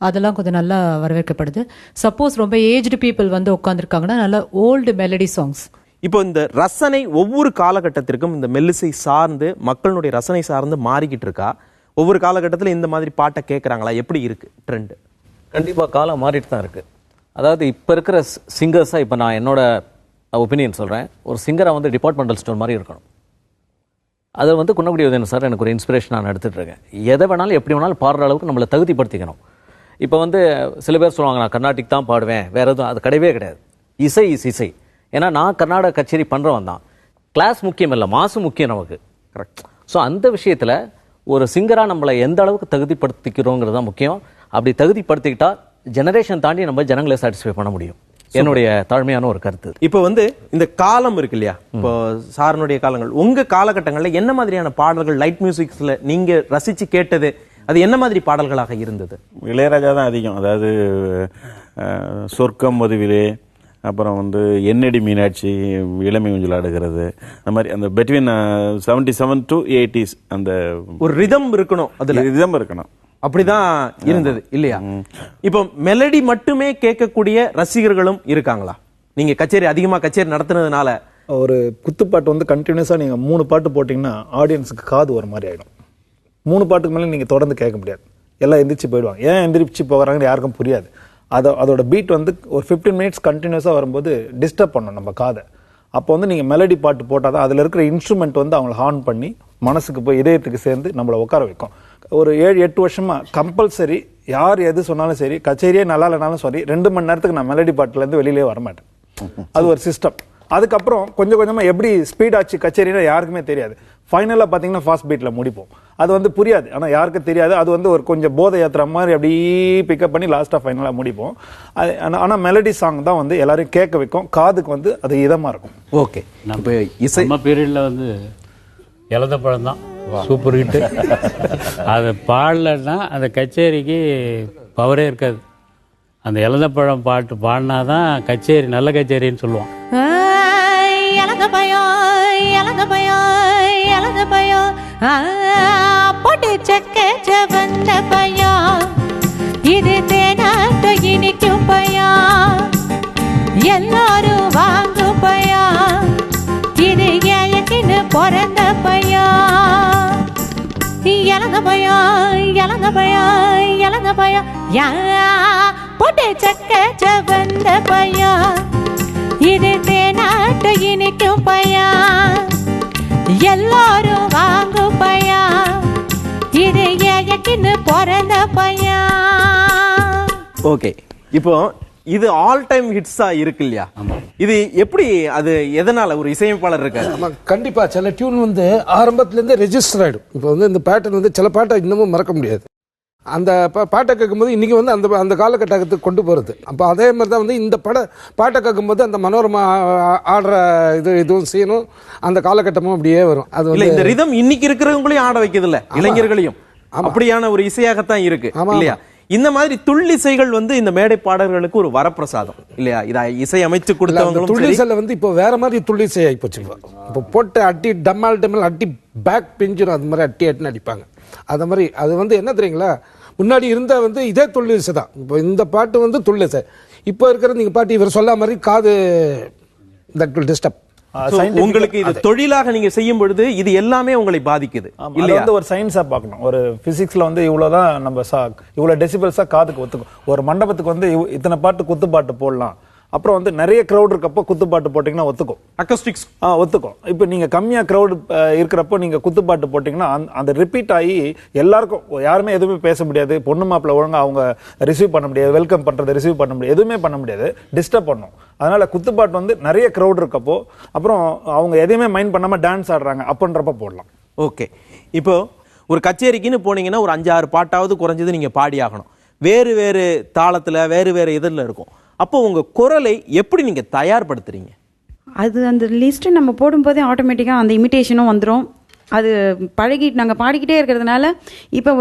அதெல்லாம் கொஞ்சம் நல்லா வரவேற்கப்படுது. சப்போஸ் ரொம்ப ஏஜ்டு பீப்புள் வந்து உட்காந்துருக்காங்கன்னா நல்ல ஓல்டு மெலடி சாங்ஸ். இப்போ இந்த ரசனை ஒவ்வொரு காலகட்டத்திற்கும் இந்த மெல்லிசை சார்ந்து மக்களுடைய ரசனை சார்ந்து மாறிக்கிட்டு இருக்கா? ஒவ்வொரு காலகட்டத்தில் இந்த மாதிரி பாட்டை கேட்குறாங்களா? எப்படி இருக்கு ட்ரெண்ட்? கண்டிப்பாக காலம் மாறிட்டு தான் இருக்குது. அதாவது இப்போ இருக்கிற சிங்கர்ஸாக, இப்போ நான் என்னோட ஒப்பீனியன் சொல்கிறேன், ஒரு சிங்கரை வந்து டிபார்ட்மெண்டல் ஸ்டோர் மாதிரி இருக்கணும். அதை வந்து குன்னக்குடி உதயன் சார் எனக்கு ஒரு இன்ஸ்பிரேஷன் நான் எடுத்துகிட்டு இருக்கேன். எதை வேணாலும் எப்படி வேணாலும் பாடுற அளவுக்கு நம்மளை தகுதிப்படுத்திக்கணும். இப்போ வந்து சில பேர் சொல்லுவாங்க நான் கர்நாடிக் தான் பாடுவேன், வேறு எதுவும், அது கிடையவே கிடையாது. இசை இசை. ஏன்னா நான் கர்நாடக கச்சேரி பண்ணுறவன் தான். கிளாஸ் முக்கியம் இல்லை, மாசு முக்கியம் நமக்கு. கரெக்ட். ஸோ அந்த விஷயத்தில் ஒரு சிங்கராக நம்மளை எந்த அளவுக்கு தகுதிப்படுத்திக்கிறோங்கிறது தான் முக்கியம். அப்படி தகுதிப்படுத்திக்கிட்டா ஜெனரேஷன் தாண்டி நம்ம ஜனங்களை சாட்டிஸ்ஃபை பண்ண முடியும். என்னுடைய தாழ்மையான ஒரு கருத்து. இப்போ வந்து இந்த காலம் இருக்கு இல்லையா, இப்போ சாரனுடைய காலங்கள், உங்க காலகட்டங்களில் என்ன மாதிரியான பாடல்கள் லைட் மியூசிக்ஸ்ல நீங்க ரசிச்சு கேட்டது, அது என்ன மாதிரி பாடல்களாக இருந்தது? இளையராஜா தான் அதிகம். அதாவது சொர்க்கம் மதுவிலே, அப்புறம் வந்து என்னடி மீனாட்சி, இளமை ஊஞ்சல் ஆடுகிறது, அந்த மாதிரி அந்த பிட்வீன் 77 to 80s அந்த ஒரு ரிதம் இருக்கணும், அதுல ரிதம் இருக்கணும். அப்படிதான் இருந்தது இல்லையா? இப்போ மெலடி மட்டுமே கேட்கக்கூடிய ரசிகர்களும் இருக்காங்களா? நீங்க அதிகமா கச்சேரி நடத்துனதுனால ஒரு குத்துப்பாட்டு வந்து கண்டினியூஸா நீங்க 3 பாட்டு போட்டீங்கன்னா ஆடியன்ஸுக்கு காது ஒரு மாதிரி ஆயிடும். 3 பாட்டுக்கு மேலே நீங்கள் தொடர்ந்து கேட்க முடியாது. எல்லாம் எந்திரிச்சு போயிடுவாங்க. ஏன் எந்திரிச்சு போகிறாங்கன்னு யாருக்கும் புரியாது. அதோட பீட் வந்து ஒரு 15 minutes கண்டினியூஸாக வரும்போது டிஸ்டர்ப் பண்ணும் நம்ம காதை. அப்போ வந்து நீங்கள் மெலடி பாட்டு போட்டால் தான் அதில் இருக்கிற இன்ஸ்ட்ருமெண்ட் வந்து அவங்கள ஹார்ன் பண்ணி மனசுக்கு போய் இதயத்துக்கு சேர்ந்து நம்மளை உட்கார வைக்கும். ஒரு 7-8 வருஷமாக கம்பல்சரி யார் எது சொன்னாலும் சரி, கச்சேரியே நல்லா இல்லைனாலும் சரி, 2 மணி நேரத்துக்கு நான் மெலடி பாட்டுலேருந்து வெளியிலே வரமாட்டேன். அது ஒரு சிஸ்டம். அதுக்கப்புறம் கொஞ்சம் கொஞ்சமாக எப்படி ஸ்பீட் ஆச்சு கச்சேரினா யாருக்குமே தெரியாது. ஃபைனலாக பார்த்தீங்கன்னா ஃபாஸ்ட் பீட்டில் முடிப்போம். அது வந்து புரியாது, ஆனால் யாருக்கும் தெரியாது. அது வந்து ஒரு கொஞ்சம் போதை ஏற்றுற மாதிரி அப்படியே பிக்கப் பண்ணி லாஸ்ட்டாக ஃபைனலாக முடிப்போம். அது ஆனால் மெலடி சாங் தான் வந்து எல்லாரையும் கேட்க வைக்கும், காதுக்கு வந்து அது இதமாக இருக்கும். ஓகே, நம்ம இசை பீரியடில் வந்து இலந்த பழம் தான் சூப்பர் ஹிட்டு. அதை பாடலைன்னா அந்த கச்சேரிக்கு பவரே இருக்காது. அந்த இலந்த பழம் பாட்டு பாடினா தான் கச்சேரி நல்ல கச்சேரின்னு சொல்லுவோம். இலந்த பயம் இலந்த பயம் இலந்த பயம் போட்டு சக்க செவந்த பயம் இது தேனாட்ட இனிக்கும் பயம் எல்லாரும் வாங்கும் பயம் இது ஏயக்கின்னு பிறந்த பயம் இலந்த பயம் இலந்த பயம் இலந்த பயம் போட்டு சக்க செவந்த பயம் இது தேனாட்ட இனிக்கும் பயம் எல்லாரும் வாங்கும் பயம் இது ஏயக்கின்னு பிறந்த பயம். ஓகே, இப்போ இது ஆல் டைம் ஹிட்ஸா இருக்கு இல்லையா? இது எப்படி, அது எதனால ஒரு இசையமைப்பாளர் இருக்காரு? கண்டிப்பா சில டியூன் வந்து ஆரம்பத்துல இருந்து ரெஜிஸ்டர் ஆயிடும். இப்போ வந்து இந்த பேட்டர்ன் வந்து சில பாட்டை இன்னமும் மறக்க முடியாது. அந்த பாட்டை கேட்கும்போது இன்றைக்கி வந்து அந்த காலகட்டத்துக்கு கொண்டு போகிறது. அப்போ அதே மாதிரி தான் வந்து இந்த பாட்டை கேட்கும்போது அந்த மனோரமா ஆடுற இதுவும் செய்யணும், அந்த காலகட்டமும் அப்படியே வரும். அது வந்து இந்த ரிதம் இன்னைக்கு இருக்கிறவங்களையும் ஆட வைக்கிறது இல்ல, இளைஞர்களையும் அப்படியான ஒரு இசையாகத்தான் இருக்கு இல்லையா? இந்த மாதிரி துள்ளிசைகள் வந்து இந்த மேடை பாடல்களுக்கு ஒரு வரப்பிரசாதம் இல்லையா? இதை இசை அமைச்சு கொடுத்தவங்க துள்ளிசைல வந்து இப்போ வேற மாதிரி துள்ளிசை ஆகி போச்சு. இப்போ போட்டு அட்டி டம்மால் டம்மல் அட்டி பேக் பிஞ்சிடும், அது மாதிரி அட்டின்னு அடிப்பாங்க. அது மாதிரி அது வந்து என்ன தெரியுங்களா, முன்னாடி இருந்த வந்து இதே துள்ளிசை தான். இப்போ இந்த பாட்டு வந்து துள்ளிசை, இப்போ இருக்கிற நீங்க பாட்டு இவர் சொல்ல மாதிரி காது தட் வில் டிஸ்டர்ப். உங்களுக்கு இது தொழிலாக நீங்க செய்யும் பொழுது இது எல்லாமே உங்களை பாதிக்குது இல்லையா? வந்து ஒரு சயின்ஸா பார்க்கணும். ஒரு பிசிக்ஸ்ல வந்து இவ்வளவுதான் நம்ம இவ்வளவு டெசிபல்ஸா காதுக்கு ஒத்துக்கும். ஒரு மண்டபத்துக்கு வந்து இத்தனை பாட்டு குத்துப்பாட்டு போடலாம். அப்புறம் வந்து நிறைய கிரௌட் இருக்கப்போ குத்துப்பாட்டு போட்டீங்கன்னா ஒத்துக்கும், அக்கஸ்டிக்ஸ் ஒத்துக்கும். இப்போ நீங்க கம்மியா கிரௌட் இருக்கிறப்போ நீங்க குத்துப்பாட்டு போட்டீங்கன்னா அந்த ரிப்பீட் ஆகி எல்லாருக்கும் யாருமே எதுவுமே பேச முடியாது. பொண்ணு மாப்பிள்ள ஒழுங்கா அவங்க ரிசீவ் பண்ண முடியாது, வெல்கம் பண்றது ரிசீவ் பண்ண முடியாது, எதுவுமே பண்ண முடியாது, டிஸ்டர்ப் பண்ணும். அதனால குத்துப்பாட்டு வந்து நிறைய கிரௌட் இருக்கப்போ அப்புறம் அவங்க எதையுமே மைண்ட் பண்ணாம டான்ஸ் ஆடுறாங்க அப்படின்றப்ப போடலாம். ஓகே, இப்போ ஒரு கச்சேரிக்குன்னு போனீங்கன்னா ஒரு 5-6 பாட்டாவது குறைஞ்சது நீங்க பாடி ஆகணும். வேறு வேறு தாளத்துல வேறு வேறு இதில் இருக்கும். அப்போ உங்க குரலை எப்படி நீங்க தயார்படுத்துறீங்க? அது அந்த லிஸ்ட் நம்ம போடும்போதே ஆட்டோமேட்டிக்காக அந்த இமிட்டேஷனும் வந்துடும். அது பழகிட்டு நாங்கள் பாடிக்கிட்டே இருக்கிறதுனால இப்போ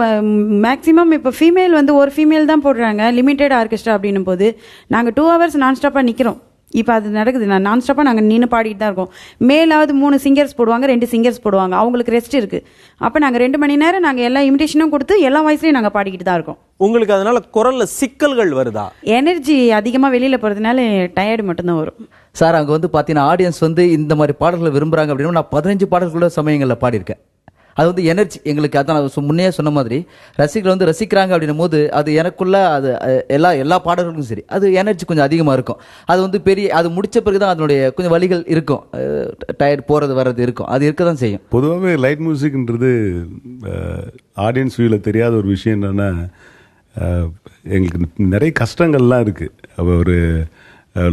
மேக்ஸிமம் இப்போ ஃபீமேல் வந்து ஒரு ஃபீமேல் தான் போடுறாங்க லிமிடெட் ஆர்கெஸ்ட்ரா அப்படின்னும் போது நாங்கள் 2 hours நான்ஸ்டாப்பாக நிற்கிறோம். இப்போ அது நடக்குது, நான்ஸ்டாப்பாக நாங்கள் நின்று பாடிட்டு தான் இருக்கோம். மேலாவது 3 சிங்கர்ஸ் போடுவாங்க, 2 சிங்கர்ஸ் போடுவாங்க, அவங்களுக்கு ரெஸ்ட் இருக்குது. அப்போ நாங்கள் 2 மணி நேரம் நாங்கள் எல்லா இமிடேஷனும் கொடுத்து எல்லா வாய்ஸ்லையும் நாங்கள் பாடிக்கிட்டு தான் இருக்கோம். உங்களுக்கு அதனால குரல்ல சிக்கல்கள் வருதா? எனர்ஜி அதிகமாக வெளியில் போகிறதுனால டயர்டு மட்டும்தான் வரும். சார் அங்கே வந்து பார்த்தீங்கன்னா ஆடியன்ஸ் வந்து இந்த மாதிரி பாடல்களை விரும்புகிறாங்க அப்படின்னா நான் 15 பாடல்களோட சமயங்களில் பாடியிருக்கேன். அது வந்து எனர்ஜி எங்களுக்கு, அதான் நான் முன்னே சொன்ன மாதிரி ரசிகர்கள் வந்து ரசிக்கிறாங்க அப்படின்னும் போது அது எனக்குள்ள அது எல்லா பாடல்களுக்கும் சரி அது எனர்ஜி கொஞ்சம் அதிகமாக இருக்கும். அது வந்து அது முடிச்ச பிறகு தான் அதனுடைய கொஞ்சம் வலிகள் இருக்கும், டயர்ட் போகிறது வர்றது இருக்கும், அது இருக்க தான் செய்யும். பொதுவாகவே லைட் மியூசிக்ன்றது ஆடியன்ஸ் வியூவில் தெரியாத ஒரு விஷயம் என்னென்னா, எங்களுக்கு நிறைய கஷ்டங்கள்லாம் இருக்குது. ஒரு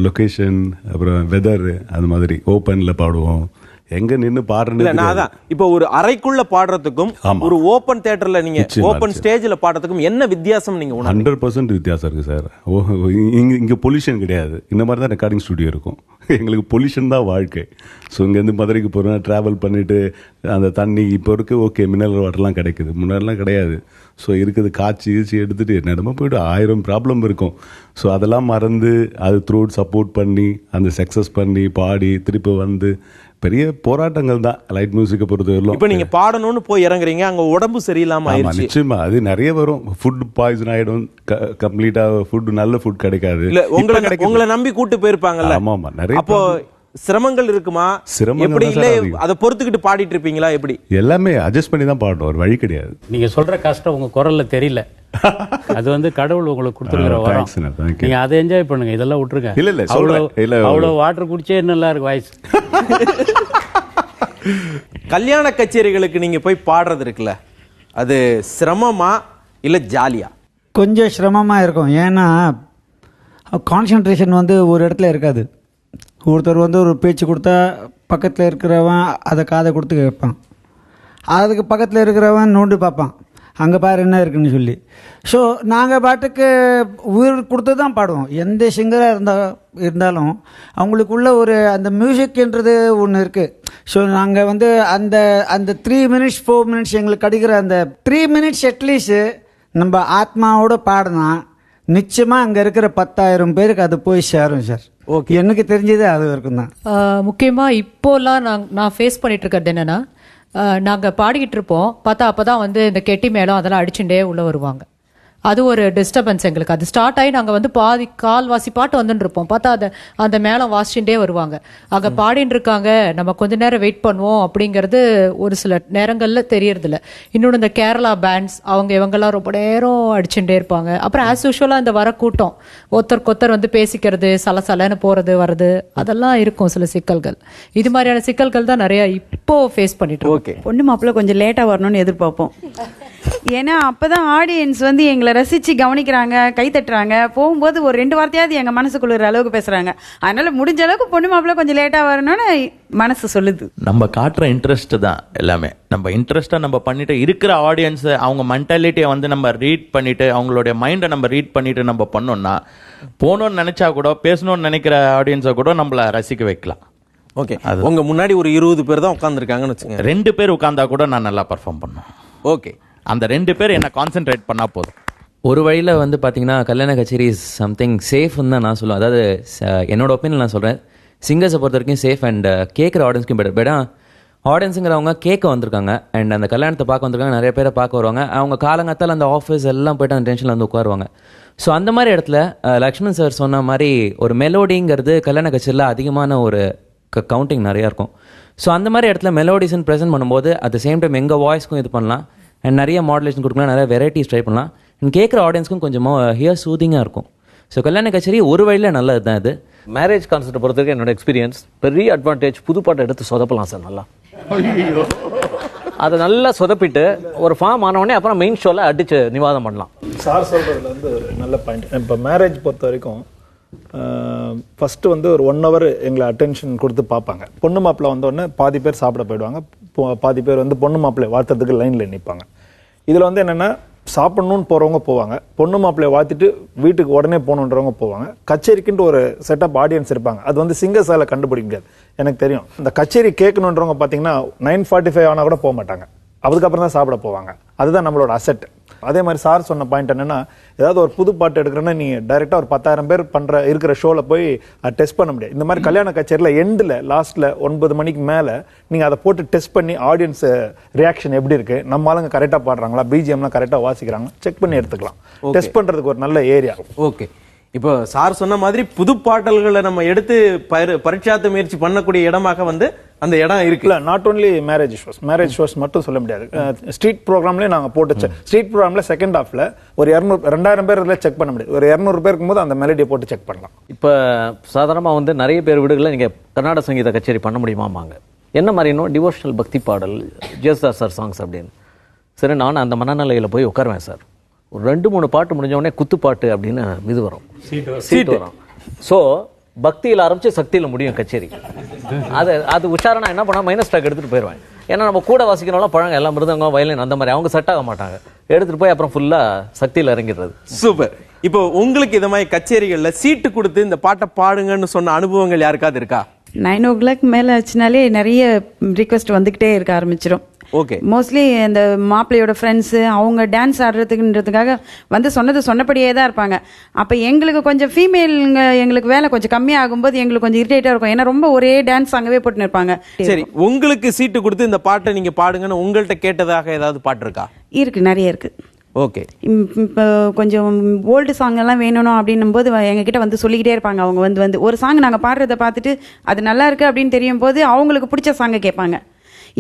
லொக்கேஷன், அப்புறம் வெதர், அது மாதிரி ஓப்பனில் பாடுவோம், எங்க நின்னு பாடுறது. இப்போ ஒரு அறைக்குள்ள பாடுறதுக்கும் ஒரு ஓபன் தியேட்டர்ல நீங்க ஓபன் ஸ்டேஜ்ல பாடுறதுக்கும் என்ன வித்தியாசம் நீங்க 100% வித்தியாசம் இருக்கு சார். இங்க பொல்யூஷன் கிடையாது. இந்த மாதிரி தான் ரெக்கார்டிங் ஸ்டுடியோ இருக்கும். எங்களுக்கு பொல்யூஷன் தான் வாழ்க்கை. ஸோ இங்கேருந்து மதுரைக்கு போகிறோம், ட்ராவல் பண்ணிட்டு அந்த தண்ணி இப்போ இருக்கு, ஓகே மினரல் வாட்டர்லாம் கிடைக்குது, முன்னாடிலாம் கிடையாது. ஸோ இருக்குது காய்ச்சி எடுத்துட்டு என்னடமா போய்ட்டு 1000 ப்ராப்ளம் இருக்கும். ஸோ அதெல்லாம் மறந்து அது த்ரூட் சப்போர்ட் பண்ணி அந்த சக்ஸஸ் பண்ணி பாடி திருப்பி வந்து பெரிய போராட்டங்கள் தான் லைட் மியூசிக்கை பொறுத்தவரையிலும். இப்போ நீங்க பாடணும்னு போய் இறங்குறீங்க, அங்க உடம்பு சரியில்லாம ஆயிடுச்சு. நிச்சயமா அது நிறைய வரும். ஃபுட் பாய்சன் ஆயிடும், கம்ப்ளீட்டா ஃபுட் நல்ல ஃபுட் கிடைக்காது. உங்களை நம்பி கூட்டு போயிருப்பாங்கல்ல. ஆமா நிறைய. அப்போ சிரமங்கள் இருக்குமா? எப்படி இல்ல அதை பொறுத்துக்கிட்டு பாடிட்டு இருப்பீங்களா? எப்படி? எல்லாமே அட்ஜஸ்ட் பண்ணி தான் பாடணும், ஒரு வழி கிடையாது. நீங்க சொல்ற கஷ்டம் உங்க குரல்ல தெரியல. அது வந்து கடவுள் உங்களுக்கு கொடுத்துருக்கிற வரம். நீங்க அதை என்ஜாய் பண்ணுங்க, இதெல்லாம் விட்டுருங்க. இல்ல அவ்வளவு வாட்டர் குடிச்சே நல்லா இருக்கு வாய்ஸ். கல்யாண கச்சேரிகளுக்கு நீங்க போய் பாடுறது இருக்குல்ல, அது சிரமமா இல்ல ஜாலியா? கொஞ்சம் சிரமமா இருக்கும். ஏன்னா கான்சென்ட்ரேஷன் வந்து ஒரு இடத்துல இருக்காது. ஒருத்தர் வந்து ஒரு பேச்சு கொடுத்தா பக்கத்தில் இருக்கிறவன் அதை காதை கொடுத்து கேட்பான், அதுக்கு பக்கத்தில் இருக்கிறவன் நோண்டு பார்ப்பான், அங்கே பாரு என்ன இருக்குன்னு சொல்லி. ஸோ நாங்கள் பாட்டுக்கு உயிர் கொடுத்து தான் பாடுவோம். எந்த சிங்கராக இருந்தாலும் அவங்களுக்குள்ள ஒரு அந்த மியூசிக்ன்றது ஒன்று இருக்குது. ஸோ நாங்கள் வந்து அந்த அந்த 3 minutes 4 minutes எங்களுக்கு கிடைக்கிற அந்த 3 minutes அட்லீஸ்ட் நம்ம ஆத்மாவோட பாடினா நிச்சயமாக அங்கே இருக்கிற 10,000 பேருக்கு அது போய் சேரும் சார். ஓகே, எனக்கு தெரிஞ்சது அது வரைக்கும் தான். முக்கியமாக இப்போலாம் நான் ஃபேஸ் பண்ணிட்டு இருக்கிறது என்னென்னா, நாங்கள் பாடிக்கிட்டு இருப்போம், பார்த்தா அப்போ தான் வந்து இந்த கெட்டி மேளம் அதெல்லாம் அடிச்சுட்டே உள்ளே வருவாங்க. அது ஒரு டிஸ்டர்பன்ஸ் எங்களுக்கு. அது ஸ்டார்ட் ஆகி நாங்கள் வந்து பாதி கால்வாசி பாட்டு வந்துட்டு இருப்போம், பார்த்தா அந்த மேளம் வாசிச்சுட்டே வருவாங்க. அங்கே பாடின்னு இருக்காங்க, நம்ம கொஞ்ச நேரம் வெயிட் பண்ணுவோம் அப்படிங்கிறது ஒரு சில நேரங்களில் தெரியறதில்ல. இன்னொன்று இந்த கேரளா பேண்ட்ஸ் அவங்க இவங்கெல்லாம் ரொம்ப நேரம் அடிச்சுட்டே இருப்பாங்க. அப்புறம் ஆஸ் யூஷுவலாக இந்த வர கூட்டம் ஒருத்தர் வந்து பேசிக்கிறது, சலசலன்னு போகிறது வர்றது, அதெல்லாம் இருக்கும் சில சிக்கல்கள். இது மாதிரியான சிக்கல்கள் தான் நிறைய இப்போ ஃபேஸ் பண்ணிட்டு இருக்கோம். ஓகே, பொண்ணு மாப்பிள்ளை கொஞ்சம் லேட்டாக வரணும்னு எதிர்பார்ப்போம். ஏன்னா அப்பதான் ஆடியன்ஸ் வந்து எங்களை ரசிச்சு கவனிக்கிறாங்க, கை தட்டுறாங்க, போகும்போது ஒரு 2 வார்த்தையாவது எங்க மனசுக்குள்ள அளவுக்கு பேசுறாங்க. அதனால முடிஞ்ச அளவுக்கு பொண்ணு மாப்பிள்ளை கொஞ்சம் லேட்டா வரணும்னு மனசு சொல்லுது. நம்ம காட்டுற இன்ட்ரெஸ்ட் தான் எல்லாமே. நம்ம இன்ட்ரெஸ்டா நம்ம பண்ணிட்டு இருக்கிற ஆடியன்ஸ் அவங்க மென்டாலிட்டியை வந்து நம்ம ரீட் பண்ணிட்டு அவங்களுடைய மைண்டை நம்ம ரீட் பண்ணிட்டு நம்ம பண்ணோம்னா போகணும்னு நினைச்சா கூட பேசணும்னு நினைக்கிற ஆடியன்ஸை கூட நம்மள ரசிக்க வைக்கலாம். ஓகே, உங்க முன்னாடி ஒரு 20 பேர் தான் உட்காந்துருக்காங்கன்னு வச்சுக்கோங்க. 2 பேர் உட்காந்தா கூட நான் நல்லா பர்ஃபார்ம் பண்ணுவேன். ஓகே, அந்த 2 பேர் என்ன கான்சென்ட்ரேட் பண்ணா போதும். ஒரு வழியில் வந்து பார்த்தீங்கன்னா கல்யாண கச்சேரி இஸ் சம்திங் சேஃப்னு தான் நான் சொல்லுவேன். அதாவது என்னோட ஒப்பீனியன் நான் சொல்கிறேன், சிங்கர்ஸை பொறுத்த வரைக்கும் சேஃப் அண்ட் கேட்குற ஆடியன்ஸ்க்கும் பெட்டர். ஆடியன்ஸுங்கிறவங்க கேட்க வந்திருக்காங்க அண்ட் அந்த கல்யாணத்தை பார்க்க வந்திருக்காங்க, நிறைய பேரை பார்க்க வருவாங்க. அவங்க காலங்காத்தால் அந்த ஆஃபீஸ் எல்லாம் போய்ட்டு அந்த டென்ஷனில் வந்து உட்காருவாங்க. ஸோ அந்த மாதிரி இடத்துல லக்ஷ்மண் சார் சொன்ன மாதிரி ஒரு மெலோடிங்கிறது கல்யாண கச்சேரியில் அதிகமான ஒரு கவுண்டிங் நிறையா இருக்கும். ஸோ அந்த மாதிரி இடத்துல மெலோடிஸ்ன்னு ப்ரெசென்ட் பண்ணும்போது அட் த சேம் டைம் எங்கள் வாய்ஸ்க்கும் இது பண்ணலாம் அண்ட் நிறைய மாடுலேஷன் கொடுக்கலாம், நிறைய வெரைட்டிஸ் ட்ரை பண்ணலாம் அண்ட் கேட்குற ஆடியன்ஸ்க்கும் கொஞ்சமாக ஹியர் சூதிங்காக இருக்கும். ஸோ கல்யாண கச்சேரி ஒரு வழியில் நல்லது தான். இது மேரேஜ் கான்செப்டை பொறுத்தவரைக்கும் என்னோட எக்ஸ்பீரியன்ஸ் பெரிய அட்வான்டேஜ். புது பாட்டை எடுத்து சொதப்பலாம் சார். நல்லா அதை நல்லா சொதப்பிட்டு ஒரு ஃபார்ம் ஆனவுடனே அப்புறம் மெயின் ஷோவில் அடிச்சு நிவாதம் பண்ணலாம். சார் சொல்கிறதுல வந்து ஒரு நல்ல பாயிண்ட். இப்போ மேரேஜ் பொறுத்த வரைக்கும் ஃபஸ்ட்டு வந்து ஒரு 1 hour எங்களை அட்டென்ஷன் கொடுத்து பார்ப்பாங்க. பொண்ணு மாப்பிள்ளை வந்தோடனே பாதி பேர் சாப்பிட போயிடுவாங்க, பாதி பேர் வந்து பொண்ணு மாப்பிள்ளை வாழ்த்துறதுக்கு லைனில் நிற்பாங்க. இதில் வந்து என்னென்னா சாப்பிட்ணுன்னு போகிறவங்க போவாங்க, பொண்ணு மாப்பிள்ளையை வாழ்த்திட்டு வீட்டுக்கு உடனே போகணுன்றவங்க போவாங்க. கச்சேரிக்குன்ட்டு ஒரு செட்டப் ஆடியன்ஸ் இருப்பாங்க. அது வந்து சிங்கர்ஸால் கண்டுபிடிக்க முடியாது. எனக்கு தெரியும், இந்த கச்சேரி கேட்கணுன்றவங்க பார்த்தீங்கன்னா 9:45 ஆனால் கூட போக மாட்டாங்க, அதுக்கப்புறம் தான் சாப்பிட போவாங்க. அதுதான் நம்மளோட அசெட். அதே மாதிரி சார் சொன்ன பாயிண்ட் என்னன்னா, ஏதாவது ஒரு புது பாட்டு எடுக்கிறேன்னா நீங்க டைரக்டா ஒரு 10,000 பேர் இருக்கிற ஷோல போய் டெஸ்ட் பண்ண முடியாது. இந்த மாதிரி கல்யாண கச்சேரியில் எண்டில் லாஸ்ட்ல 9 மணிக்கு மேல நீங்க அதை போட்டு டெஸ்ட் பண்ணி ஆடியன்ஸ் ரியாக்ஷன் எப்படி இருக்கு, நம்ம ஆளுங்க கரெக்டா பாடுறாங்களா, பிஜிஎம்லாம் கரெக்டா வாசிக்கிறாங்க செக் பண்ணி எடுத்துக்கலாம். டெஸ்ட் பண்றதுக்கு ஒரு நல்ல ஏரியா. ஓகே, இப்போ சார் சொன்ன மாதிரி புது பாடல்களை நம்ம எடுத்து பரீட்சார்த்த முயற்சி பண்ணக்கூடிய இடமாக வந்து அந்த இடம் இருக்குல்ல. நாட் ஓன்லி மேரேஜ் ஷோஸ் மட்டும் சொல்ல முடியாது. ஸ்ட்ரீட் ப்ரோக்ராம்லேயே நாங்கள் போட்டு ஸ்ட்ரீட் ப்ரோக்ராமில் செகண்ட் ஹாஃப்ல ஒரு 200-2000 பேர் செக் பண்ண முடியாது. ஒரு 200 பேருக்கு போது அந்த மெலடியை போட்டு செக் பண்ணலாம். இப்போ சாதாரணமாக வந்து நிறைய பேர் வீடுகளில் நீங்கள் கர்நாடக சங்கீத கச்சேரி பண்ண முடியுமாமாங்க. என்ன மாதிரினோ டிவோஷனல் பக்தி பாடல், ஜேசுதாஸ் சார் சாங்ஸ் அப்படின்னு. சரி, நான் அந்த மனநிலையில் போய் உட்காருவேன் சார். ஒரு 2-3 பாட்டு முடிஞ்ச உடனே குத்துப்பாட்டு அப்படின்னு இது வரும், சீட் வரும். ஸோ பக்தியில் ஆரம்பிச்சு சக்தியில் முடியும் கச்சேரி. அது உஷாரா என்ன பண்ணா மைனஸ் ட்ராக் எடுத்துட்டு போயிடுவேன். ஏன்னா நம்ம கூட வாசிக்கணும்லாம் பழங்க எல்லாம் மிருதங்கம் வயலின் அந்த மாதிரி அவங்க செட் ஆக மாட்டாங்க. எடுத்துட்டு போய் அப்புறம் ஃபுல்லா சக்தியில் இறங்கிடுறது. சூப்பர். இப்போ உங்களுக்கு இந்த மாதிரி கச்சேரிகள்ல சீட்டு கொடுத்து இந்த பாட்டை பாடுங்கன்னு சொன்ன அனுபவங்கள் யாருக்காவது இருக்கா? 9 o'clock மேலே ஆச்சுனாலே நிறைய ரிக்வெஸ்ட் வந்துக்கிட்டே இருக்க ஆரம்பிச்சிடும். ஓகே, மோஸ்ட்லி இந்த மாப்பிள்ளையோட ஃப்ரெண்ட்ஸு அவங்க டான்ஸ் ஆடுறதுக்குன்றதுக்காக வந்து சொன்னபடியே தான் இருப்பாங்க. அப்போ எங்களுக்கு கொஞ்சம் ஃபீமேலுங்க எங்களுக்கு வேலை கொஞ்சம் கம்மியாகும்போது எங்களுக்கு கொஞ்சம் இரிட்டேட்டாக இருக்கும். ஏன்னா ரொம்ப ஒரே டான்ஸ் அங்கவே போட்டுன்னு இருப்பாங்க. சரி, உங்களுக்கு சீட்டு கொடுத்து இந்த பாட்டை நீங்க பாடுங்கன்னு உங்கள்கிட்ட கேட்டதாக ஏதாவது பாட்டு இருக்கா? இருக்கு, நிறைய இருக்கு. ஓகே, இப்போ கொஞ்சம் ஓல்டு சாங் எல்லாம் வேணும் அப்படின்னும் போது எங்ககிட்ட வந்து சொல்லிக்கிட்டே இருப்பாங்க. அவங்க வந்து ஒரு சாங் நாங்கள் பாடுறதை பார்த்துட்டு அது நல்லா இருக்கு அப்படின்னு தெரியும் போது அவங்களுக்கு பிடிச்ச சாங்கை கேட்பாங்க.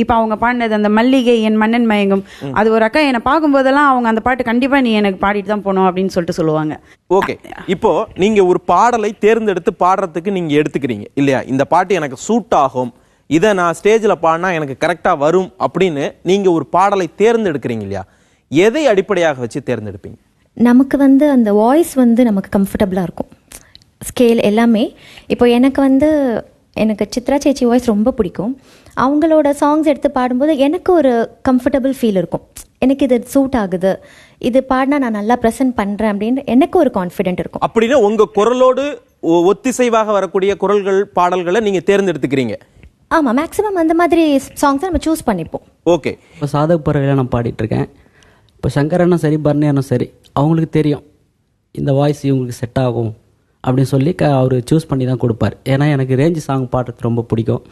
இப்போ அவங்க பாடினது அந்த மல்லிகை என் மன்னன் மயங்கும், அது ஒரு அக்கா என்னை பார்க்கும்போதெல்லாம் அவங்க அந்த பாட்டு கண்டிப்பா நீ எனக்கு பாடிட்டு தான் போகணும் அப்படின்னு சொல்லிட்டு சொல்லுவாங்க. ஓகே, இப்போ நீங்க ஒரு பாடலை தேர்ந்தெடுத்து பாடுறதுக்கு நீங்க எடுத்துக்கிறீங்க இல்லையா, இந்த பாட்டு எனக்கு சூட் ஆகும், இதை நான் ஸ்டேஜில் பாடினா எனக்கு கரெக்டாக வரும் அப்படின்னு நீங்க ஒரு பாடலை தேர்ந்தெடுக்கிறீங்க இல்லையா, எதை அடிப்படையாக வச்சு தேர்ந்தெடுப்பீங்க? நமக்கு வந்து அந்த வாய்ஸ் வந்து நமக்கு கம்ஃபர்டபுளாக இருக்கும், ஸ்கேல் எல்லாமே. இப்போ எனக்கு வந்து எனக்கு சித்ரா சேச்சி வாய்ஸ் ரொம்ப பிடிக்கும். அவங்களோட சாங்ஸ் எடுத்து பாடும்போது எனக்கு ஒரு கம்ஃபர்டபுள் ஃபீல் இருக்கும். எனக்கு இது சூட் ஆகுது, இது பாடினா நான் நல்லா ப்ரெசென்ட் பண்ணுறேன் அப்படின்னு எனக்கு ஒரு கான்ஃபிடென்ட் இருக்கும். அப்படின்னா உங்கள் குரலோடு ஒத்திசைவாக வரக்கூடிய குரல்கள் பாடல்களை நீங்கள் தேர்ந்தெடுத்துக்கிறீங்க? ஆமாம், மேக்ஸிமம் அந்த மாதிரி சாங்ஸை நம்ம சூஸ் பண்ணிப்போம். ஓகே. இப்போ சாதக பறவையில் நான் பாடிட்டுருக்கேன். இப்போ சங்கரனும் சரி பரணியனும் சரி அவங்களுக்கு தெரியும் இந்த வாய்ஸ் இவங்களுக்கு செட் ஆகும் அப்படின்னு சொல்லி அவர் சூஸ் பண்ணி தான் கொடுப்பார். ஏன்னா எனக்கு ரேஞ்ச் சாங் பாடுறது ரொம்ப பிடிக்கும்,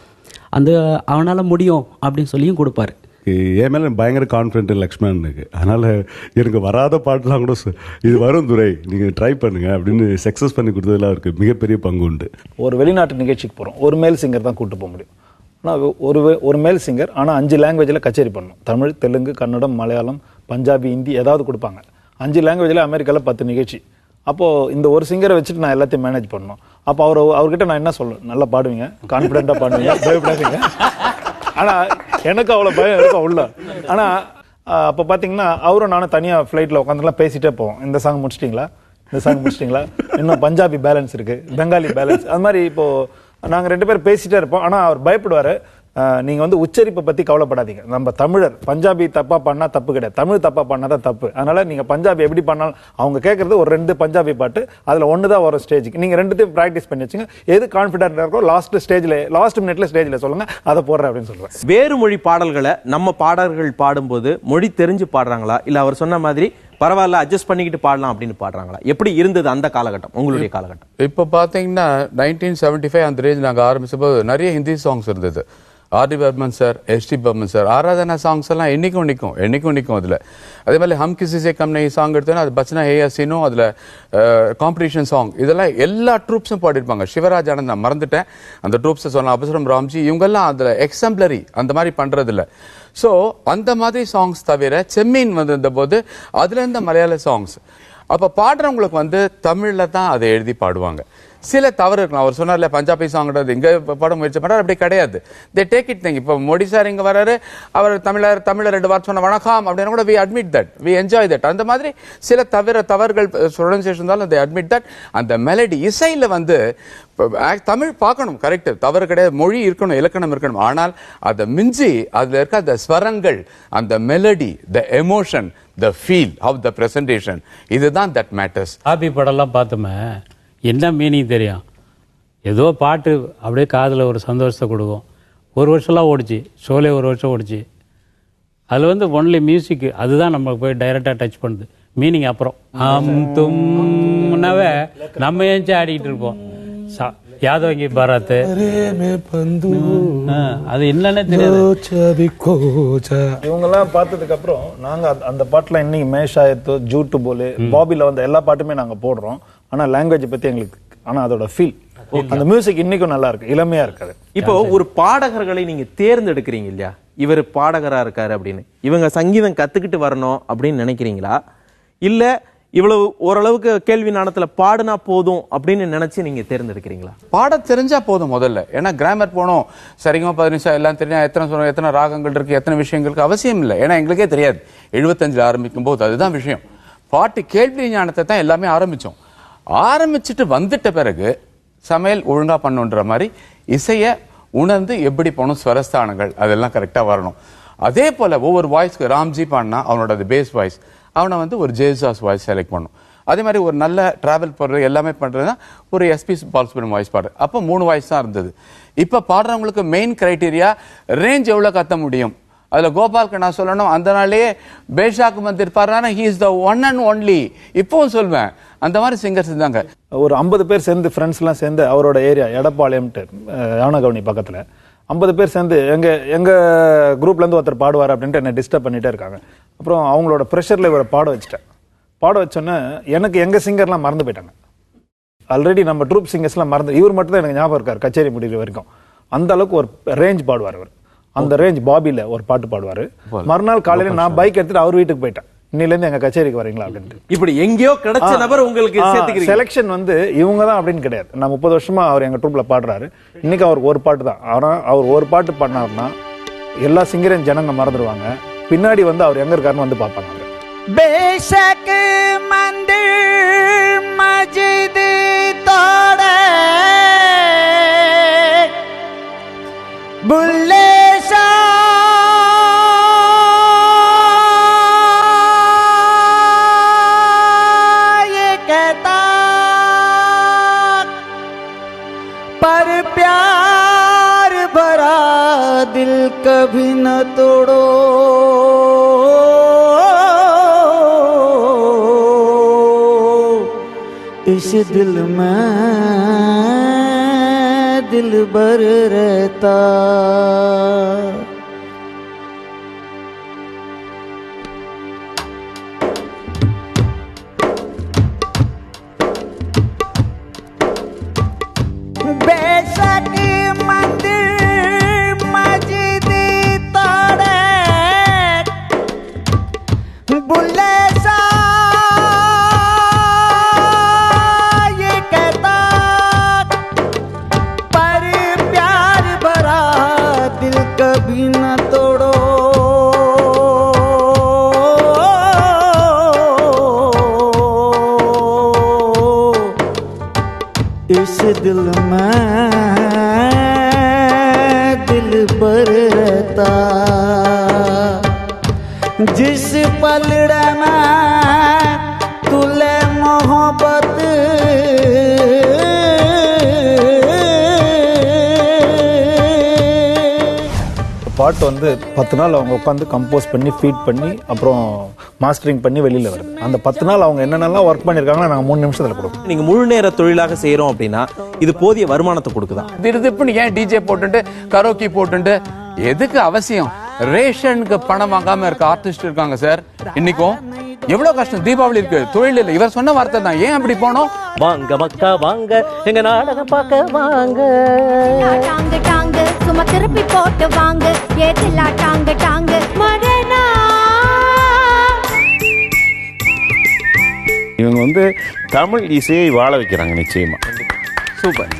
அந்த அவனால் முடியும் அப்படின்னு சொல்லியும் கொடுப்பார். என் மேலே பயங்கர கான்ஃபிடென்ட் லக்ஷ்மணனுக்கு. அதனால் எனக்கு வராத பாட்டெலாம் கூட இது வரும் துரை, நீங்கள் ட்ரை பண்ணுங்கள் அப்படின்னு சக்ஸஸ் பண்ணி கொடுத்ததில் அவருக்கு மிகப்பெரிய பங்கு உண்டு. ஒரு வெளிநாட்டு நிகழ்ச்சிக்கு போகிறோம், ஒரு மேல் சிங்கர் தான் கூப்பிட்டு போக முடியும். ஆனால் ஒரு மேல் சிங்கர், ஆனால் 5 லாங்குவேஜில் கச்சேரி பண்ணணும். தமிழ், தெலுங்கு, கன்னடம், மலையாளம், பஞ்சாபி, ஹிந்தி ஏதாவது கொடுப்பாங்க. 5 லாங்குவேஜில் அமெரிக்காவில் 10 நிகழ்ச்சி. அப்போது இந்த ஒரு சிங்கரை வச்சுட்டு நான் எல்லாத்தையும் மேனேஜ் பண்ணணும். அப்போ அவர்கிட்ட நான் என்ன சொல்லுவேன், நல்லா பாடுவீங்க, கான்ஃபிடென்ட்டாக பாடுவீங்க, பயப்படாதீங்க. ஆனால் எனக்கு அவ்வளோ பயம் இருக்கும் உள்ள. ஆனால் அப்போ பார்த்தீங்கன்னா அவரும் நானும் தனியாக ஃப்ளைட்டில் உட்காந்துலாம் பேசிகிட்டே போவோம். இந்த சாங் முடிச்சிட்டிங்களா, இந்த சாங் முடிச்சிட்டிங்களா, இன்னும் பஞ்சாபி பேலன்ஸ் இருக்குது, பெங்காலி பேலன்ஸ், அது மாதிரி இப்போது நாங்கள் 2 பேர் பேசிகிட்டே இருப்போம். ஆனால் அவர் பயப்படுவார், நீங்கள் வந்து உச்சரிப்பை பற்றி கவலைப்படாதீங்க, நம்ம தமிழர் பஞ்சாபி தப்பாக பண்ணால் தப்பு கிடையாது, தமிழ் தப்பாக பண்ணால் தான் தப்பு. அதனால் நீங்கள் பஞ்சாபி எப்படி பண்ணாலும் அவங்க கேட்குறது ஒரு 2 பஞ்சாபி பாட்டு, அதில் 1 தான் வரும் ஸ்டேஜுக்கு. நீங்கள் 2த்தையும் ப்ராக்டிஸ் பண்ணி வச்சுங்க, எது கான்ஃபிடென்ட்டாக இருக்கோ லாஸ்ட் மினிட்ல ஸ்டேஜில் சொல்லுங்கள், அதை போடுறேன் அப்படின்னு சொல்லுவேன். வேறு மொழி பாடல்களை நம்ம பாடல்கள் பாடும்போது மொழி தெரிஞ்சு பாடுறாங்களா, இல்லை அவர் சொன்ன மாதிரி பரவாயில்ல அட்ஜஸ்ட் பண்ணிக்கிட்டு பாடலாம் அப்படின்னு பாடுறாங்களா? எப்படி இருந்தது அந்த காலகட்டம், உங்களுடைய காலகட்டம்? இப்போ பார்த்தீங்கன்னா 1975 அந்த ரேஞ்ச் நாங்கள் ஆரம்பிச்சபோது நிறைய ஹிந்தி சாங்ஸ் இருந்தது. RD Burman sir, SD Burman sir, Aradhana songs எல்லாம் என்னைக்கும் நிற்கும் அதில். அதே மாதிரி ஹம் கிசி சே கம் நஹி சாங் எடுத்தோன்னா அது பச்சனா ஹே ஹசீனும் அதில் காம்படிஷன் சாங், இதெல்லாம் எல்லா ட்ரூப்ஸும் பாடிருப்பாங்க. சிவராஜ் ஆனந்த் நான் மறந்துட்டேன், அந்த ட்ரூப்ஸை சொன்ன அபசரம் ராம்ஜி, இவங்கெல்லாம் அதில் எக்ஸாம்பிளரி அந்த மாதிரி பண்ணுறதில்ல. ஸோ அந்த மாதிரி சாங்ஸ் தவிர செம்மீன் வந்திருந்த போது அதுல இருந்த மலையாள சாங்ஸ். அப்போ பாடுறவங்களுக்கு வந்து தமிழில் தான் அதை எழுதி பாடுவாங்க. சில தவறு இருக்கலாம். அவர் சொன்னார்ல பஞ்சாபி சாங்கிறது இங்கே பாட முயற்சி பண்ணுறாரு, அப்படி கிடையாது. They take it thing. இப்போ மோடி சார் இங்கே வராரு, அவர் தமிழர் 2 வார்த்தை சொன்ன வணக்கம் அப்படின்னு கூட we admit that, we enjoy that. அந்த மாதிரி சில தவறுகள் ப்ரொனன்சியேஷன் இருந்தாலும் தே அட்மிட் தட். அந்த மெலடி இசையில் வந்து தமிழ் பார்க்கணும், கரெக்ட், தவறு கிடையாது, மொழி இருக்கணும், இலக்கணம் இருக்கணும். ஆனால் அதை மிஞ்சி அதில் இருக்க அந்த ஸ்வரங்கள், அந்த melody, the emotion, the feel of the presentation, இதுதான் தட் மேட்டர்ஸ். ஆபி படம்லாம் பார்த்தோமே, என்ன மீனிங் தெரியும், ஏதோ பாட்டு அப்படியே காதில் ஒரு சந்தோஷத்தை கொடுக்கும். 1 வருஷம்லாம் ஓடிச்சு, ஷோலே 1 வருஷம் ஓடிச்சு. அதில் வந்து ஒன்லி மியூசிக், அதுதான் நமக்கு போய் டைரெக்டாக டச் பண்ணுது. மீனிங் அப்புறம் தும்னாவே நம்ம ஏஞ்சி ஆடிக்கிட்டு இருப்போம். யாதவங்கி பாராத்து அது என்னன்னு தெரியாது. இவங்கெல்லாம் பார்த்ததுக்கு அப்புறம் நாங்கள் அந்த பாட்டில் இன்னைக்கு மேஷாயத்தோ ஜூட்டு போலே பாபியில் வந்த எல்லா பாட்டுமே நாங்கள் போடுறோம். ஆனால் லாங்குவேஜ் பற்றி எங்களுக்கு, ஆனால் அதோட ஃபீல், அந்த மியூசிக் இன்னைக்கும் நல்லா இருக்கு, இளமையா இருக்காது. இப்போ ஒரு பாடகர்களை நீங்க தேர்ந்தெடுக்கிறீங்க இல்லையா, இவர் பாடகரா இருக்காரு அப்படின்னு, இவங்க சங்கீதம் கத்துக்கிட்டு வரணும் அப்படின்னு நினைக்கிறீங்களா, இல்ல இவ்வளவு ஓரளவுக்கு கேள்வி நாணத்துல பாடுனா போதும் அப்படின்னு நினைச்சு நீங்க தேர்ந்தெடுக்கிறீங்களா? பாட தெரிஞ்சா போதும் முதல்ல. ஏன்னா கிராமர் போனோம், சரிங்க 15 எல்லாம் தெரியும், எத்தனை ராகங்கள் இருக்கு, எத்தனை விஷயங்களுக்கு அவசியம் இல்லை. ஏன்னா எங்களுக்கே தெரியாது 75 ஆரம்பிக்கும் போது. அதுதான் விஷயம். பாட்டு கேள்வி ஞானத்தை தான் எல்லாமே ஆரம்பிச்சோம். ஆரம்பிச்சுட்டு வந்துட்ட பிறகு சமையல் ஒழுங்கா பண்ணுன்ற மாதிரி இசையை உணர்ந்து எப்படி போகணும், ஸ்வரஸ்தானங்கள் அதெல்லாம் கரெக்டாக வரணும். அதே போல ஒவ்வொரு வாய்ஸ்க்கு ராம்ஜி பாடினா அவனோட பேஸ் வாய்ஸ், அவனை வந்து ஒரு ஜேசாஸ் வாய்ஸ் செலக்ட் பண்ணும். அதே மாதிரி ஒரு நல்ல டிராவல் பண்ணுறது எல்லாமே பண்ணுறதுனா ஒரு எஸ்பி பாலசுப்ரமணியம் வாய்ஸ் பாடு. அப்போ 3 வாய்ஸ் தான் இருந்தது. இப்போ பாடுறவங்களுக்கு மெயின் கிரைட்டீரியா ரேஞ்ச் எவ்வளோ கத்த முடியும். அதில் கோபாலுக்கு நான் சொல்லணும், அந்த நாளே பேஷாக்கு வந்திருப்பாருனா he is the one and only. இப்போவும் சொல்வேன், அந்த மாதிரி சிங்கர்ஸ் இருந்தாங்க. ஒரு 50 பேர் சேர்ந்து ஃப்ரெண்ட்ஸ்லாம் சேர்ந்து அவரோட ஏரியா எடப்பாளையம்ட்டு யானகவுனி பக்கத்தில் 50 பேர் சேர்ந்து எங்கள் குரூப்லேருந்து ஒருத்தர் பாடுவார் அப்படின்ட்டு என்னை டிஸ்டர்ப் பண்ணிகிட்டே இருக்காங்க. அப்புறம் அவங்களோட ப்ரெஷரில் இவரை பாட வச்சோன்னே எனக்கு எங்கள் சிங்கர்லாம் மறந்து போயிட்டாங்க. ஆல்ரெடி நம்ம ட்ரூப் சிங்கர்ஸ்லாம் மறந்து, இவர் மட்டும் தான் எனக்கு ஞாபகம் இருக்கார் கச்சேரி முடிகிற வரைக்கும். அந்த அளவுக்கு ஒரு ரேஞ்ச் பாடுவார் அவர். அந்த ரேஞ்ச் பாபியில் ஒரு பாட்டு பாடுவார். மறுநாள் காலையில் நான் பைக் எடுத்துட்டு அவர் வீட்டுக்கு போயிட்டேன், இன்னிலேருந்து எங்க கச்சேரிக்கு வரீங்களா அப்படின்ட்டு. இப்படி எங்கேயோ கிடைச்ச நபர் உங்களுக்கு சேர்த்துக்கிறீங்க. செலக்ஷன் வந்து இவங்க தான் அப்படின்னு கிடையாது. நான் 30 வருஷமா அவர் எங்க ட்ரூப்ல பாடுறாரு. இன்னைக்கு அவருக்கு ஒரு பாட்டு தான். ஆனா அவர் ஒரு பாட்டு பண்ணாருன்னா எல்லா சிங்கரையும் ஜனங்க மறந்துடுவாங்க. பின்னாடி வந்து அவர் எங்க இருக்காருன்னு வந்து பார்ப்பாங்க. बेशक मंदिर मस्जिद तोड़े बुल्ले ये कहता पर प्यार भरा दिल कभी न तोड़ो, इस दिल में दिल भर रहता। बेशक मंदिर मस्जिद तोड़े बुल्ले ये कहता पर प्यार भरा दिल कभी न तोड़ो, इस दिल में दिल भर रहता। जिस पलड़े में तुले मोहब्बत பாட்டு வந்து 10 நாள் அவங்க உட்காந்து கம்போஸ் பண்ணி ஃபீட் பண்ணி அப்புறம் மாஸ்டரிங் பண்ணி வெளியில் வருது. அந்த 10 நாள் அவங்க என்னென்னலாம் ஒர்க் பண்ணியிருக்காங்கன்னா நாங்கள் 3 நிமிஷத்தில் கொடுப்போம். நீங்க முழு நேர தொழிலாக செய்யறோம் அப்படின்னா இது போதிய வருமானத்தை கொடுக்குதா? திருதுப்புன்னு ஏன் டிஜே போட்டுட்டு கரோக்கி போட்டுட்டு எதுக்கு அவசியம்? ரேஷனுக்கு பணம் வாங்காம இருக்க ஆர்டிஸ்ட் இருக்காங்க சார். இன்னைக்கும் எவ்வளவு கஷ்டம். தீபாவளி இருக்கு, தொழில் இல்லை. இவர் சொன்ன வார்த்தை தான். ஏன் அப்படி போனோம்? வாங்க மக்கா வாங்க எங்க நாடகம் பார்க்க வாங்க, டாங்க டாங்க சும்மா திருப்பி போட்டு வாங்க, ஏதில்லா டாங்க டாங்க மரணா. இவங்க வந்து தமிழ் இசையை வாழ வைக்கிறாங்க நிச்சயமா. சூப்பர்.